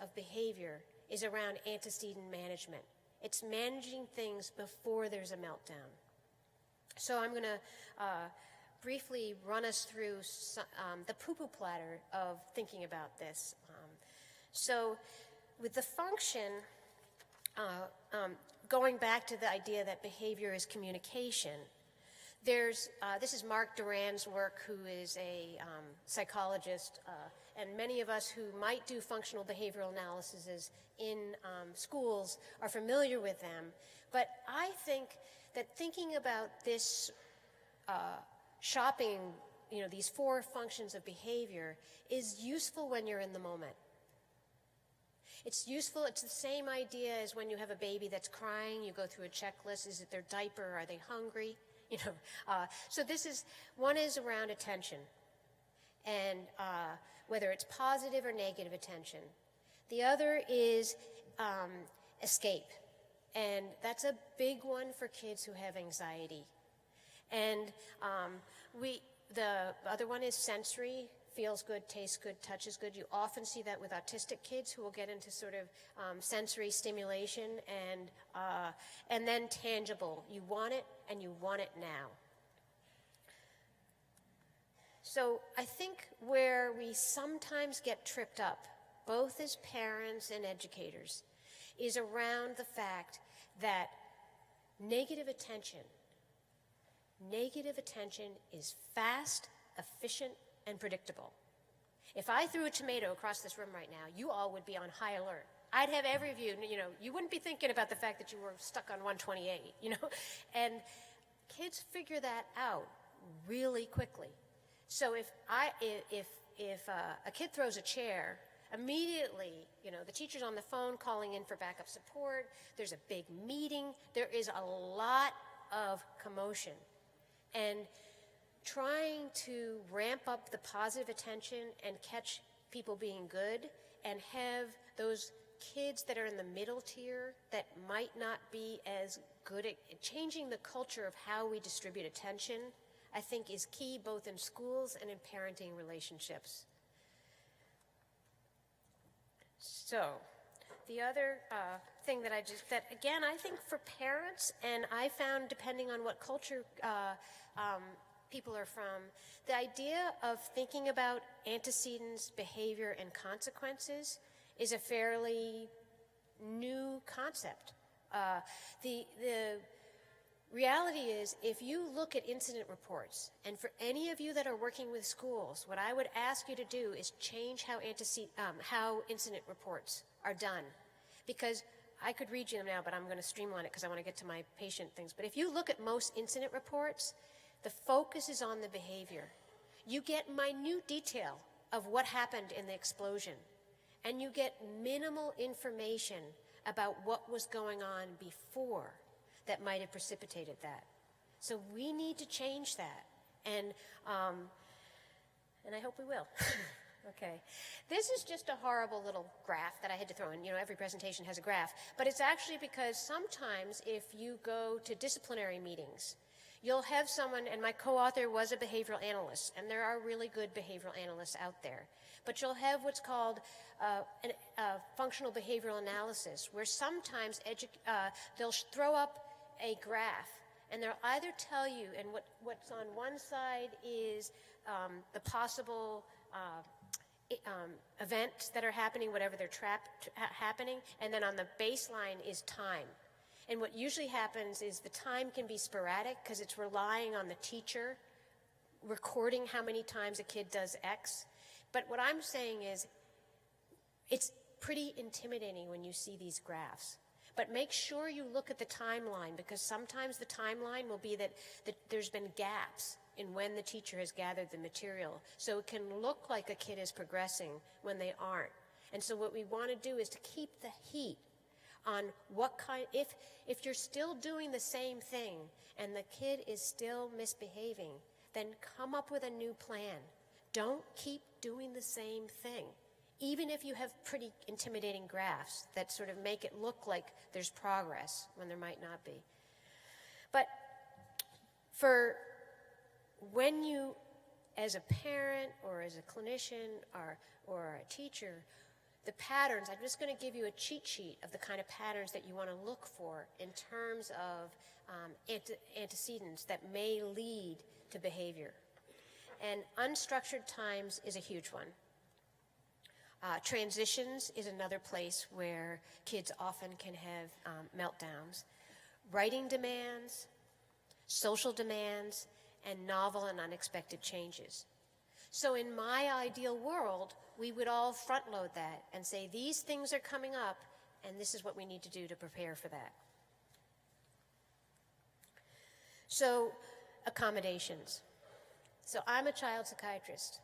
of behavior is around antecedent management. It's managing things before there's a meltdown. So I'm going to briefly run us through the poo-poo platter of thinking about this. So with the function, going back to the idea that behavior is communication, this is Mark Duran's work, who is a psychologist, and many of us who might do functional behavioral analyses in schools are familiar with them. But I think that thinking about this shopping, these 4 functions of behavior is useful when you're in the moment. It's useful, it's the same idea as when you have a baby that's crying, you go through a checklist, is it their diaper, are they hungry? So one is around attention, and whether it's positive or negative attention. The other is escape, and that's a big one for kids who have anxiety. And the other one is sensory, feels good, tastes good, touches good. You often see that with autistic kids who will get into sort of sensory stimulation, and then tangible. You want it, and you want it now. So I think where we sometimes get tripped up, both as parents and educators, is around the fact that negative attention is fast, efficient, and predictable. If I threw a tomato across this room right now, you all would be on high alert. I'd have every of you, you wouldn't be thinking about the fact that you were stuck on 128, And kids figure that out really quickly. So if a kid throws a chair, immediately, the teacher's on the phone calling in for backup support. There's a big meeting. There is a lot of commotion. And trying to ramp up the positive attention and catch people being good, and have those kids that are in the middle tier that might not be as good at changing the culture of how we distribute attention, I think is key both in schools and in parenting relationships. So the other thing that again, I think for parents, and I found depending on what culture people are from, the idea of thinking about antecedents, behavior, and consequences is a fairly new concept. The reality is, if you look at incident reports, and for any of you that are working with schools, what I would ask you to do is change how incident reports are done. Because I could read you them now, but I'm going to streamline it because I want to get to my patient things. But if you look at most incident reports, the focus is on the behavior. You get minute detail of what happened in the explosion, and you get minimal information about what was going on before that might have precipitated that. So we need to change that, and I hope we will. Okay. This is just a horrible little graph that I had to throw in. Every presentation has a graph, but it's actually because sometimes if you go to disciplinary meetings, you'll have someone, and my co-author was a behavioral analyst, and there are really good behavioral analysts out there, but you'll have what's called a functional behavioral analysis, where sometimes they'll throw up a graph, and they'll either tell you, and what's on one side is the possible events that are happening, whatever they're happening, and then on the baseline is time. And what usually happens is the time can be sporadic because it's relying on the teacher recording how many times a kid does X. But what I'm saying is it's pretty intimidating when you see these graphs. But make sure you look at the timeline, because sometimes the timeline will be that there's been gaps in when the teacher has gathered the material. So it can look like a kid is progressing when they aren't. And so what we want to do is to keep the heat on if you're still doing the same thing and the kid is still misbehaving, then come up with a new plan. Don't keep doing the same thing. even if you have pretty intimidating graphs that sort of make it look like there's progress when there might not be. But for when you, as a parent or as a clinician or a teacher, the patterns, I'm just going to give you a cheat sheet of the kind of patterns that you want to look for in terms of antecedents that may lead to behavior. And unstructured times is a huge one. Transitions is another place where kids often can have meltdowns. Writing demands, social demands, and novel and unexpected changes. So in my ideal world, we would all front load that and say, these things are coming up, and this is what we need to do to prepare for that. So, accommodations. So I'm a child psychiatrist.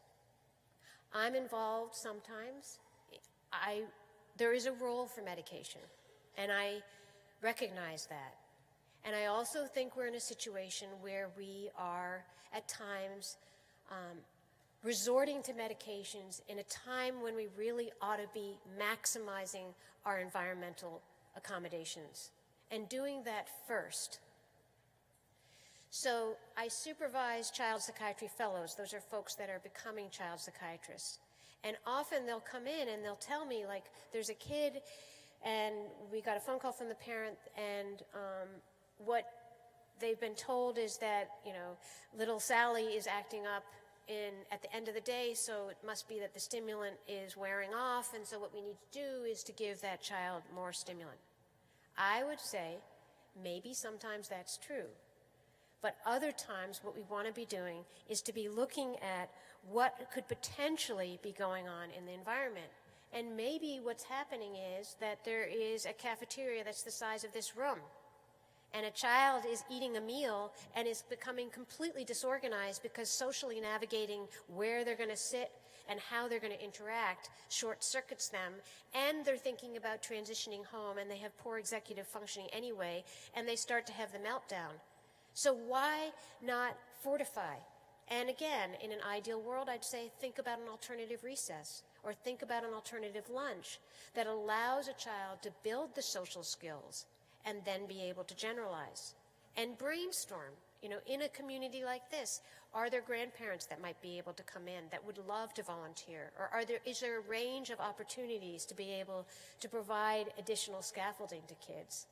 I'm involved sometimes. There is a role for medication, and I recognize that. And I also think we're in a situation where we are, at times, resorting to medications in a time when we really ought to be maximizing our environmental accommodations and doing that first. So I supervise child psychiatry fellows. Those are folks that are becoming child psychiatrists. And often they'll come in and they'll tell me, like, there's a kid and we got a phone call from the parent, and what they've been told is that, you know, little Sally is acting up at the end of the day, so it must be that the stimulant is wearing off, and so what we need to do is to give that child more stimulant. I would say maybe sometimes that's true. But other times what we want to be doing is to be looking at what could potentially be going on in the environment. And maybe what's happening is that there is a cafeteria that's the size of this room, and a child is eating a meal and is becoming completely disorganized because socially navigating where they're going to sit and how they're going to interact short circuits them, and they're thinking about transitioning home, and they have poor executive functioning anyway, and they start to have the meltdown. So why not fortify? And again, in an ideal world, I'd say think about an alternative recess, or think about an alternative lunch that allows a child to build the social skills and then be able to generalize. And brainstorm, you know, in a community like this, are there grandparents that might be able to come in that would love to volunteer? Or is there a range of opportunities to be able to provide additional scaffolding to kids?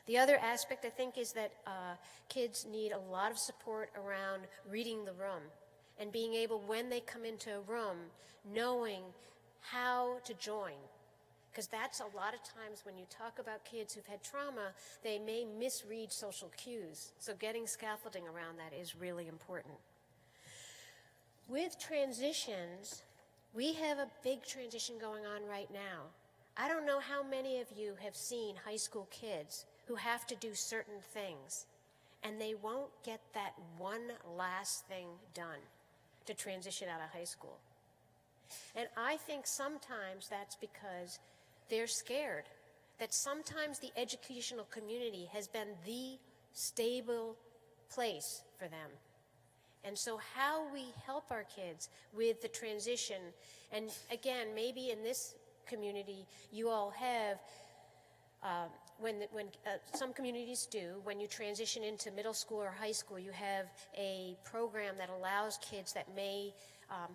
The other aspect, I think, is that kids need a lot of support around reading the room and being able, when they come into a room, knowing how to join. Because that's a lot of times when you talk about kids who've had trauma, they may misread social cues. So getting scaffolding around that is really important. With transitions, we have a big transition going on right now. I don't know how many of you have seen high school kids who have to do certain things, and they won't get that one last thing done to transition out of high school. And I think sometimes that's because they're scared that sometimes the educational community has been the stable place for them. And so how we help our kids with the transition, and again, maybe in this community you all have, some communities do, when you transition into middle school or high school, you have a program that allows kids that may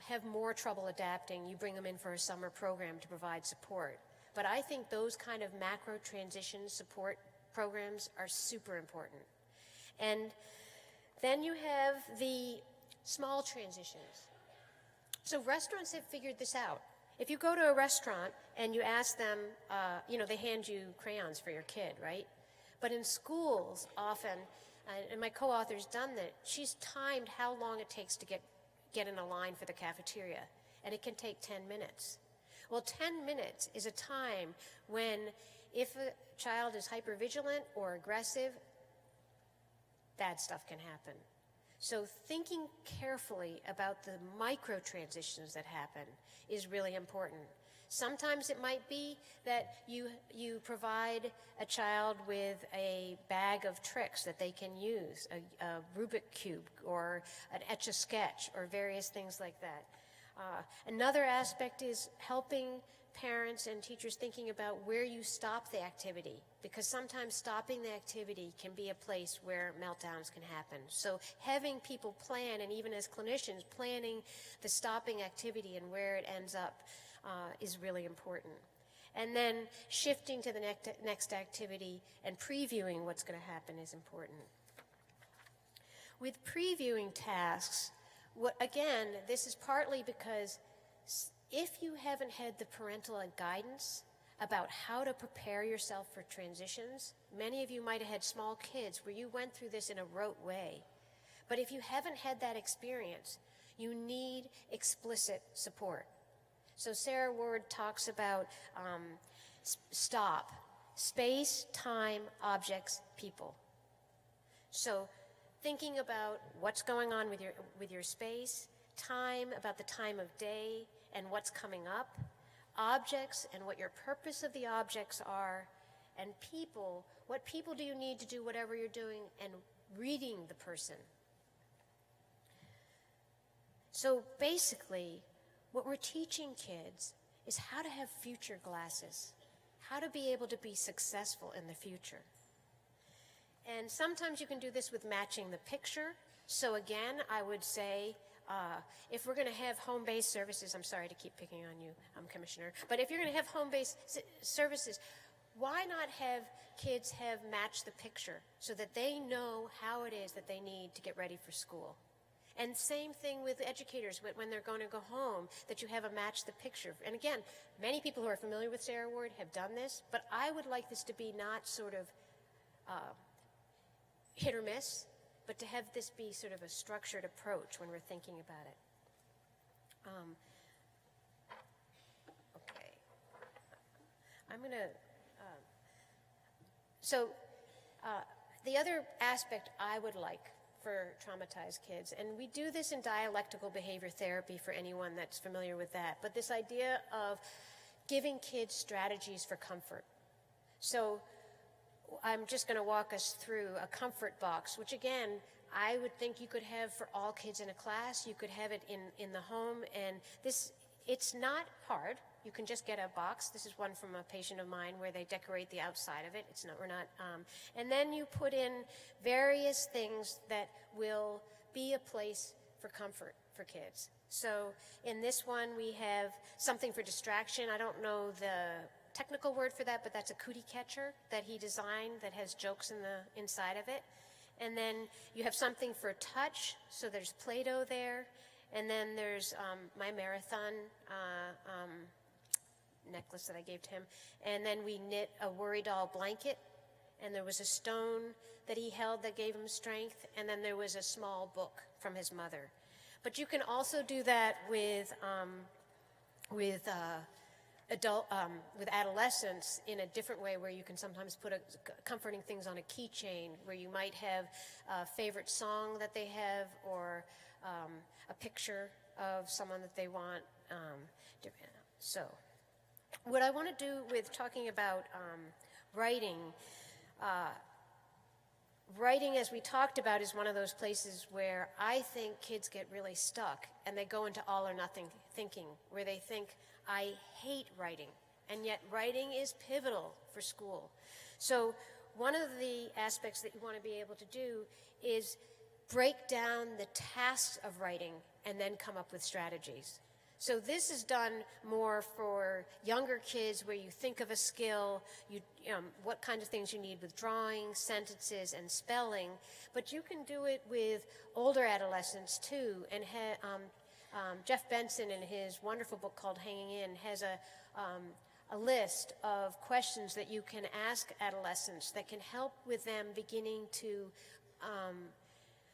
have more trouble adapting, you bring them in for a summer program to provide support. But I think those kind of macro transition support programs are super important. And then you have the small transitions. So restaurants have figured this out. If you go to a restaurant and you ask them, they hand you crayons for your kid, right? But in schools, often, and my co-author's done that, she's timed how long it takes to get in a line for the cafeteria, and it can take 10 minutes. Well, 10 minutes is a time when, if a child is hypervigilant or aggressive, bad stuff can happen. So thinking carefully about the micro transitions that happen is really important. Sometimes it might be that you provide a child with a bag of tricks that they can use, a Rubik cube or an Etch-a-Sketch or various things like that. Another aspect is helping parents and teachers thinking about where you stop the activity, because sometimes stopping the activity can be a place where meltdowns can happen. So having people plan, and even as clinicians, planning the stopping activity and where it ends up is really important. And then shifting to the next activity and previewing what's going to happen is important. With previewing tasks, again, this is partly because if you haven't had the parental guidance about how to prepare yourself for transitions, many of you might have had small kids where you went through this in a rote way. But if you haven't had that experience, you need explicit support. So Sarah Ward talks about STOP, space, time, objects, people. So thinking about what's going on with your space, time, about the time of day and what's coming up, objects and what your purpose of the objects are, and people, what people do you need to do whatever you're doing, and reading the person. So basically, what we're teaching kids is how to have future glasses, how to be able to be successful in the future. And sometimes you can do this with matching the picture. So again, I would say, if we're going to have home-based services, I'm sorry to keep picking on you, Commissioner, but if you're going to have home-based services, why not have kids have matched the picture so that they know how it is that they need to get ready for school? And same thing with educators when they're going to go home, that you have a match the picture. And again, many people who are familiar with Sarah Ward have done this, but I would like this to be not sort of hit or miss, but to have this be sort of a structured approach when we're thinking about it. Okay. I'm going to, the other aspect I would like for traumatized kids, and we do this in dialectical behavior therapy for anyone that's familiar with that, but this idea of giving kids strategies for comfort. So I'm just going to walk us through a comfort box, which again, I would think you could have for all kids in a class. You could have it in the home, and it's not hard. You can just get a box. This is one from a patient of mine where they decorate the outside of it. And then you put in various things that will be a place for comfort for kids. So in this one, we have something for distraction. I don't know the technical word for that, but that's a cootie catcher that he designed that has jokes inside of it. And then you have something for touch, so there's Play-Doh there. And then there's my marathon necklace that I gave to him. And then we knit a worry doll blanket. And there was a stone that he held that gave him strength. And then there was a small book from his mother. But you can also do that with adolescents in a different way, where you can sometimes put comforting things on a keychain, where you might have a favorite song that they have, or a picture of someone that they want. So what I want to do with talking about writing, writing, as we talked about, is one of those places where I think kids get really stuck and they go into all or nothing thinking, where they think, I hate writing, and yet writing is pivotal for school. So one of the aspects that you want to be able to do is break down the tasks of writing and then come up with strategies. So this is done more for younger kids, where you think of a skill, what kind of things you need with drawing, sentences, and spelling, but you can do it with older adolescents too. And Jeff Benson, in his wonderful book called Hanging In, has a list of questions that you can ask adolescents that can help with them beginning to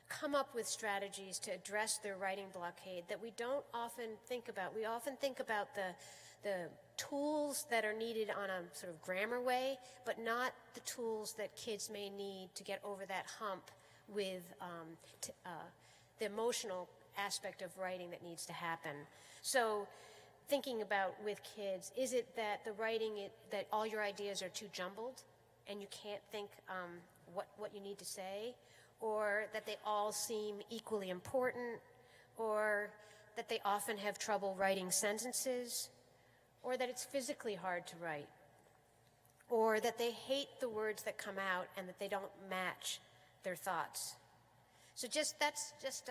come up with strategies to address their writing blockade that we don't often think about. We often think about the tools that are needed on a sort of grammar way, but not the tools that kids may need to get over that hump with the emotional aspect of writing that needs to happen. So thinking about with kids, is it that the writing, that all your ideas are too jumbled and you can't think what you need to say, or that they all seem equally important, or that they often have trouble writing sentences, or that it's physically hard to write, or that they hate the words that come out and that they don't match their thoughts. So that's just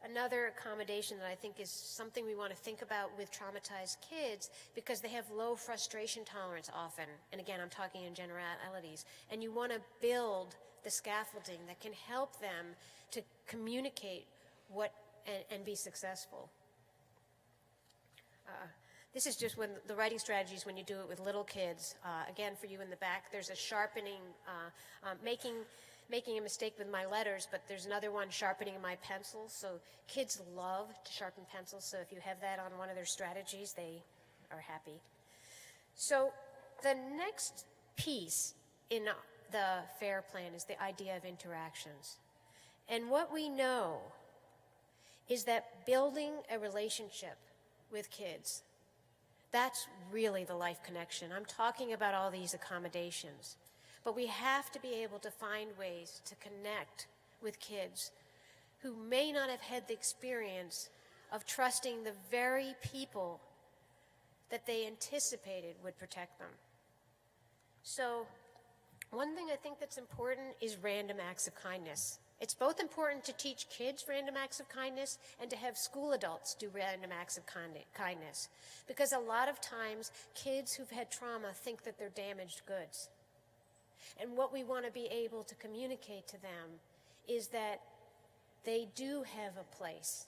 another accommodation that I think is something we want to think about with traumatized kids, because they have low frustration tolerance often. And again, I'm talking in generalities. And you want to build the scaffolding that can help them to communicate and be successful. This is just when the writing strategies when you do it with little kids. Again, for you in the back, there's a sharpening, making a mistake with my letters, but there's another one, sharpening my pencils. So kids love to sharpen pencils, so if you have that on one of their strategies, they are happy. So the next piece in the FAIR plan is the idea of interactions. And what we know is that building a relationship with kids, that's really the life connection. I'm talking about all these accommodations. But we have to be able to find ways to connect with kids who may not have had the experience of trusting the very people that they anticipated would protect them. So one thing I think that's important is random acts of kindness. It's both important to teach kids random acts of kindness and to have school adults do random acts of kindness. Because a lot of times, kids who've had trauma think that they're damaged goods. And what we want to be able to communicate to them is that they do have a place,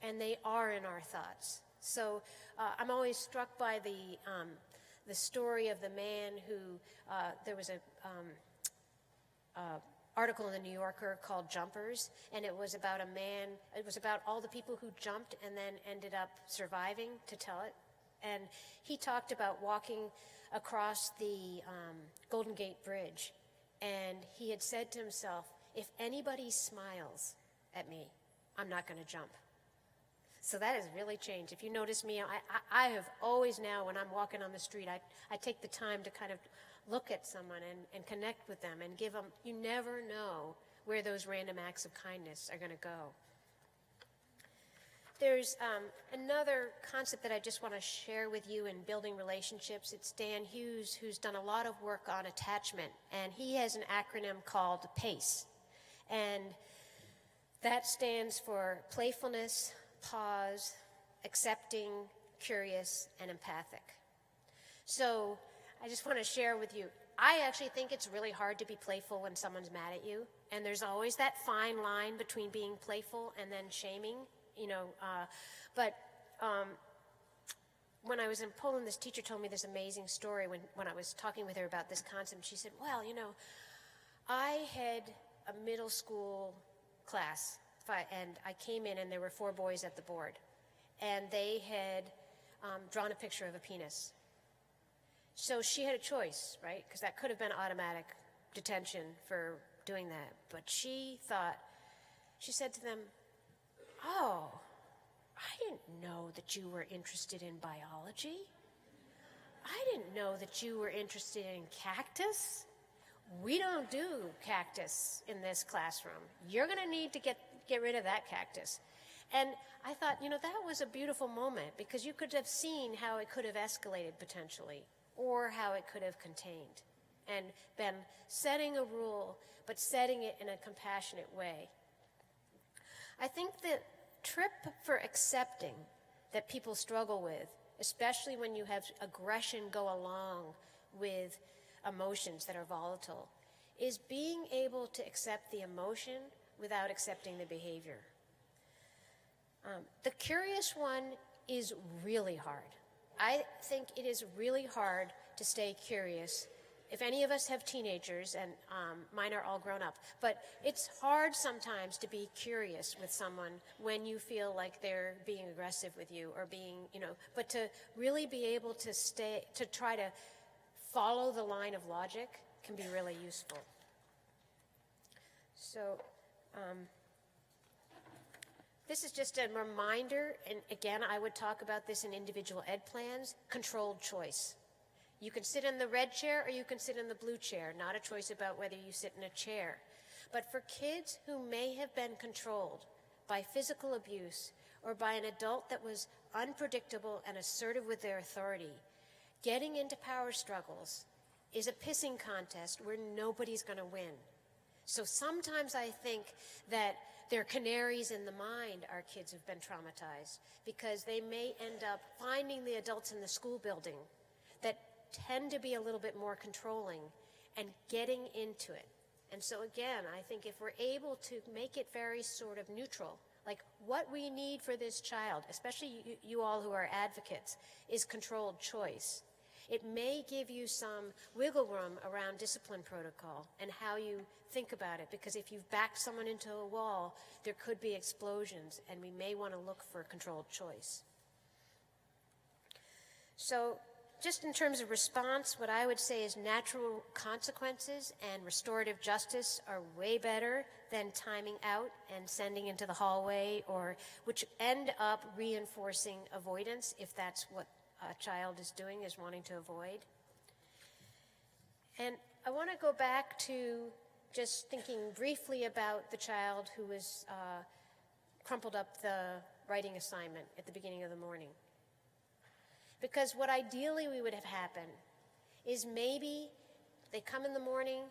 and they are in our thoughts. So I'm always struck by the story of the man who, there was a article in the New Yorker called Jumpers, and it was about all the people who jumped and then ended up surviving to tell it. And he talked about walking across the Golden Gate Bridge, and he had said to himself, if anybody smiles at me, I'm not going to jump. So that has really changed. If you notice me, I have always now, when I'm walking on the street, I take the time to kind of look at someone and connect with them and give them, you never know where those random acts of kindness are going to go. There's another concept that I just want to share with you in building relationships. It's Dan Hughes, who's done a lot of work on attachment, and he has an acronym called PACE. And that stands for playfulness, pause, accepting, curious, and empathic. So I just want to share with you, I actually think it's really hard to be playful when someone's mad at you. And there's always that fine line between being playful and then shaming, you know. When I was in Poland, this teacher told me this amazing story when I was talking with her about this concept. She said, well, you know, I had a middle school class, and I came in and there were 4 boys at the board. And they had drawn a picture of a penis. So she had a choice, right? Because that could have been automatic detention for doing that. But she said to them, oh, I didn't know that you were interested in biology. I didn't know that you were interested in cactus. We don't do cactus in this classroom. You're going to need to get rid of that cactus. And I thought, you know, that was a beautiful moment, because you could have seen how it could have escalated potentially, or how it could have contained and been setting a rule, but setting it in a compassionate way. I think the trip for accepting that people struggle with, especially when you have aggression go along with emotions that are volatile, is being able to accept the emotion without accepting the behavior. The curious one is really hard. I think it is really hard to stay curious. If any of us have teenagers, and mine are all grown up, but it's hard sometimes to be curious with someone when you feel like they're being aggressive with you or being, you know, but to really be able to try to follow the line of logic can be really useful. So, this is just a reminder, and again, I would talk about this in individual ed plans, controlled choice. You can sit in the red chair or you can sit in the blue chair, not a choice about whether you sit in a chair. But for kids who may have been controlled by physical abuse or by an adult that was unpredictable and assertive with their authority, getting into power struggles is a pissing contest where nobody's going to win. So sometimes I think that they're canaries in the mind, our kids have been traumatized, because they may end up finding the adults in the school building that tend to be a little bit more controlling and getting into it. And so again, I think if we're able to make it very sort of neutral, like what we need for this child, especially you all who are advocates, is controlled choice. It may give you some wiggle room around discipline protocol and how you think about it, because if you've backed someone into a wall, there could be explosions, and we may want to look for controlled choice. So just in terms of response, what I would say is natural consequences and restorative justice are way better than timing out and sending into the hallway, or which end up reinforcing avoidance if that's what a child is doing, is wanting to avoid. And I want to go back to just thinking briefly about the child who was crumpled up the writing assignment at the beginning of the morning. Because what ideally we would have happened is maybe they come in the morning,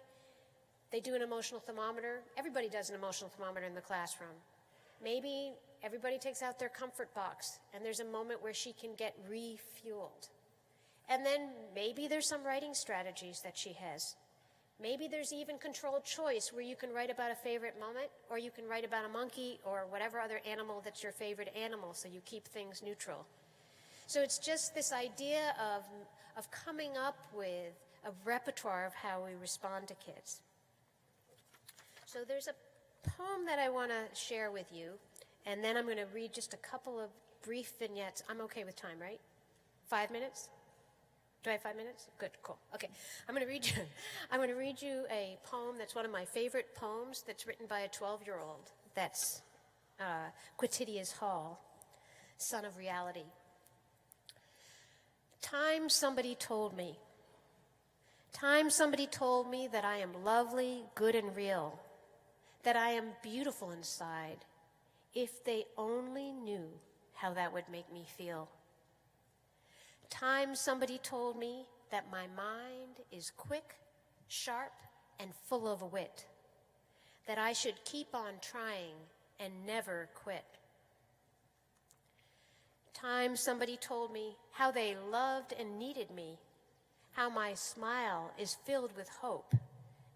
they do an emotional thermometer. Everybody does an emotional thermometer in the classroom. Maybe everybody takes out their comfort box and there's a moment where she can get refueled. And then maybe there's some writing strategies that she has. Maybe there's even controlled choice where you can write about a favorite moment, or you can write about a monkey or whatever other animal that's your favorite animal, so you keep things neutral. So it's just this idea of coming up with a repertoire of how we respond to kids. So there's a poem that I want to share with you, and then I'm going to read just a couple of brief vignettes. I'm okay with time, right? 5 minutes? Do I have 5 minutes? Good, cool. Okay, I'm going to read you a poem that's one of my favorite poems that's written by a 12-year-old. That's Quotidia's Hall, Son of Reality. Time somebody told me that I am lovely, good, and real, that I am beautiful inside, if they only knew how that would make me feel. Time somebody told me that my mind is quick, sharp, and full of wit, that I should keep on trying and never quit. Time somebody told me how they loved and needed me, how my smile is filled with hope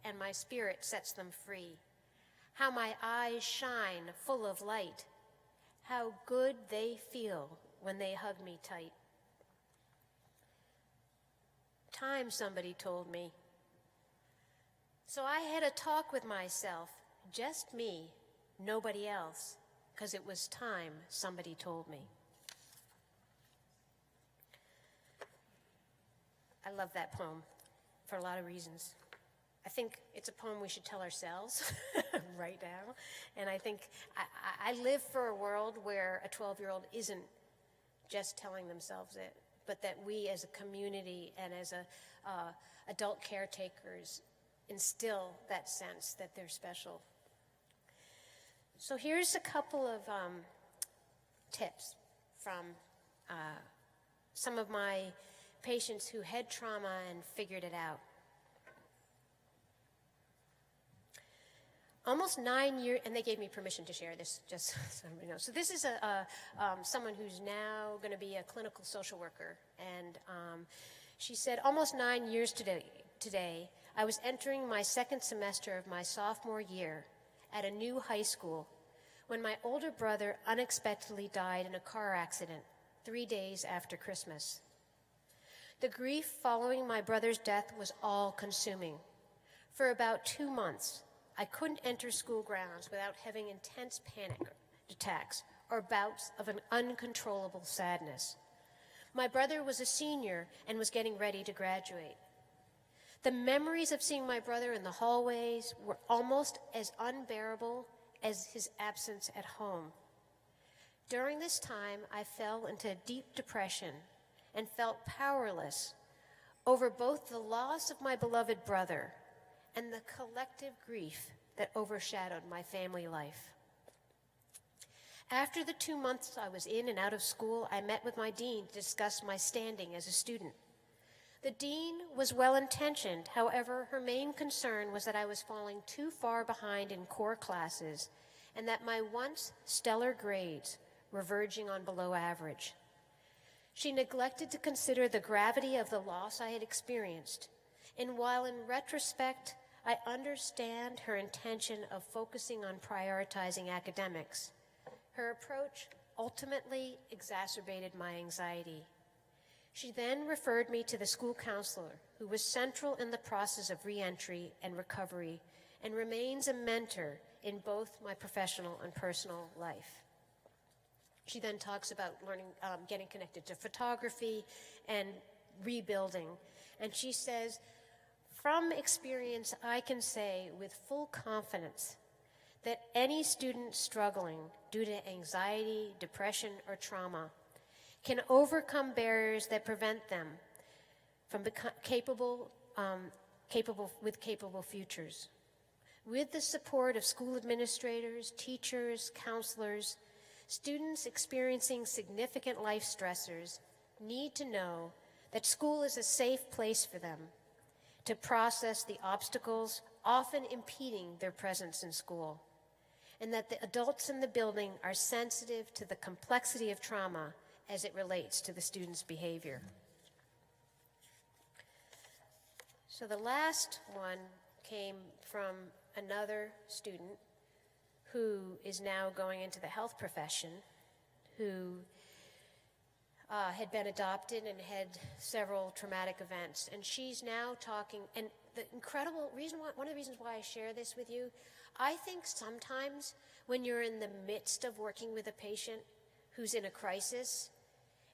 and my spirit sets them free, how my eyes shine full of light, how good they feel when they hug me tight. Time somebody told me. So I had a talk with myself, just me, nobody else, because it was time somebody told me. I love that poem for a lot of reasons. I think it's a poem we should tell ourselves right now. And I think I live for a world where a 12-year-old isn't just telling themselves it, but that we as a community and as adult caretakers instill that sense that they're special. So here's a couple of tips from some of my patients who had trauma and figured it out. Almost 9 years, and they gave me permission to share this, just so everybody knows. So this is someone who's now going to be a clinical social worker, and she said, almost 9 years today, I was entering my second semester of my sophomore year at a new high school when my older brother unexpectedly died in a car accident 3 days after Christmas. The grief following my brother's death was all-consuming. For about 2 months, I couldn't enter school grounds without having intense panic attacks or bouts of an uncontrollable sadness. My brother was a senior and was getting ready to graduate. The memories of seeing my brother in the hallways were almost as unbearable as his absence at home. During this time, I fell into deep depression and felt powerless over both the loss of my beloved brother and the collective grief that overshadowed my family life. After the 2 months I was in and out of school, I met with my dean to discuss my standing as a student. The dean was well-intentioned. However, her main concern was that I was falling too far behind in core classes and that my once stellar grades were verging on below average. She neglected to consider the gravity of the loss I had experienced, and while in retrospect, I understand her intention of focusing on prioritizing academics, her approach ultimately exacerbated my anxiety. She then referred me to the school counselor, who was central in the process of reentry and recovery and remains a mentor in both my professional and personal life. She then talks about learning, getting connected to photography and rebuilding. And she says, from experience, I can say with full confidence that any student struggling due to anxiety, depression, or trauma can overcome barriers that prevent them from becoming capable futures. With the support of school administrators, teachers, counselors, students experiencing significant life stressors need to know that school is a safe place for them to process the obstacles often impeding their presence in school, and that the adults in the building are sensitive to the complexity of trauma as it relates to the student's behavior. So the last one came from another student who is now going into the health profession, who had been adopted and had several traumatic events. And she's now talking, and the incredible reason why, one of the reasons why I share this with you, I think sometimes when you're in the midst of working with a patient who's in a crisis,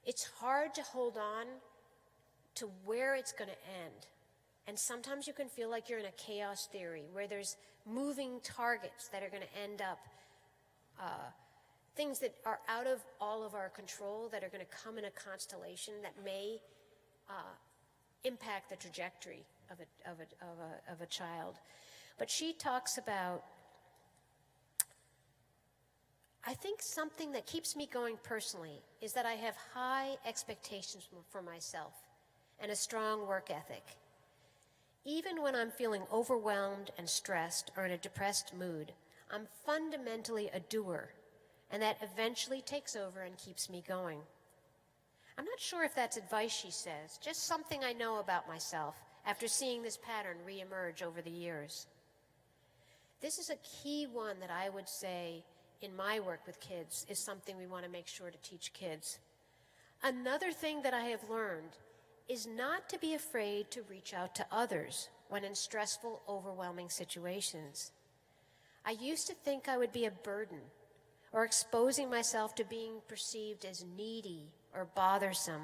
it's hard to hold on to where it's going to end. And sometimes you can feel like you're in a chaos theory where there's moving targets that are going to end up, things that are out of all of our control that are going to come in a constellation that may impact the trajectory of a child. But she talks about, I think something that keeps me going personally is that I have high expectations for myself and a strong work ethic. Even when I'm feeling overwhelmed and stressed or in a depressed mood, I'm fundamentally a doer, and that eventually takes over and keeps me going. I'm not sure if that's advice, she says, just something I know about myself after seeing this pattern reemerge over the years. This is a key one that I would say in my work with kids is something we want to make sure to teach kids. Another thing that I have learned is not to be afraid to reach out to others when in stressful, overwhelming situations. I used to think I would be a burden or exposing myself to being perceived as needy or bothersome,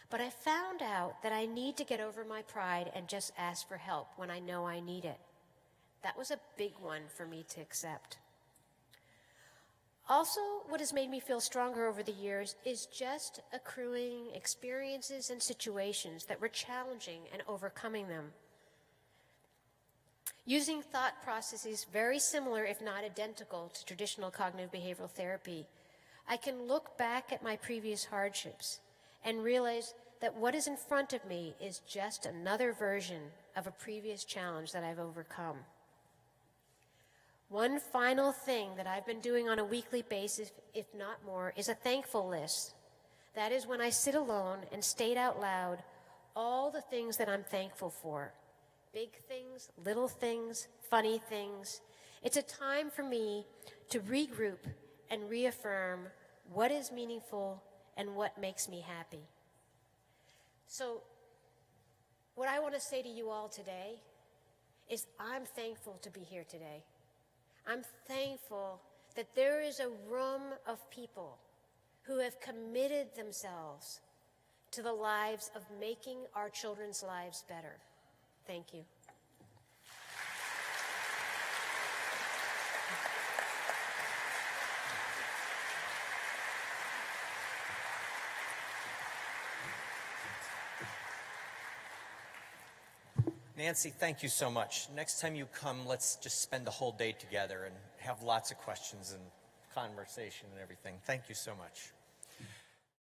but I found out that I need to get over my pride and just ask for help when I know I need it. That was a big one for me to accept. Also, what has made me feel stronger over the years is just accruing experiences and situations that were challenging and overcoming them. Using thought processes very similar, if not identical, to traditional cognitive behavioral therapy, I can look back at my previous hardships and realize that what is in front of me is just another version of a previous challenge that I've overcome. One final thing that I've been doing on a weekly basis, if not more, is a thankful list. That is when I sit alone and state out loud all the things that I'm thankful for. Big things, little things, funny things. It's a time for me to regroup and reaffirm what is meaningful and what makes me happy. So, what I want to say to you all today is I'm thankful to be here today. I'm thankful that there is a room of people who have committed themselves to the lives of making our children's lives better. Thank you. Nancy, thank you so much. Next time you come, let's just spend the whole day together and have lots of questions and conversation and everything. Thank you so much.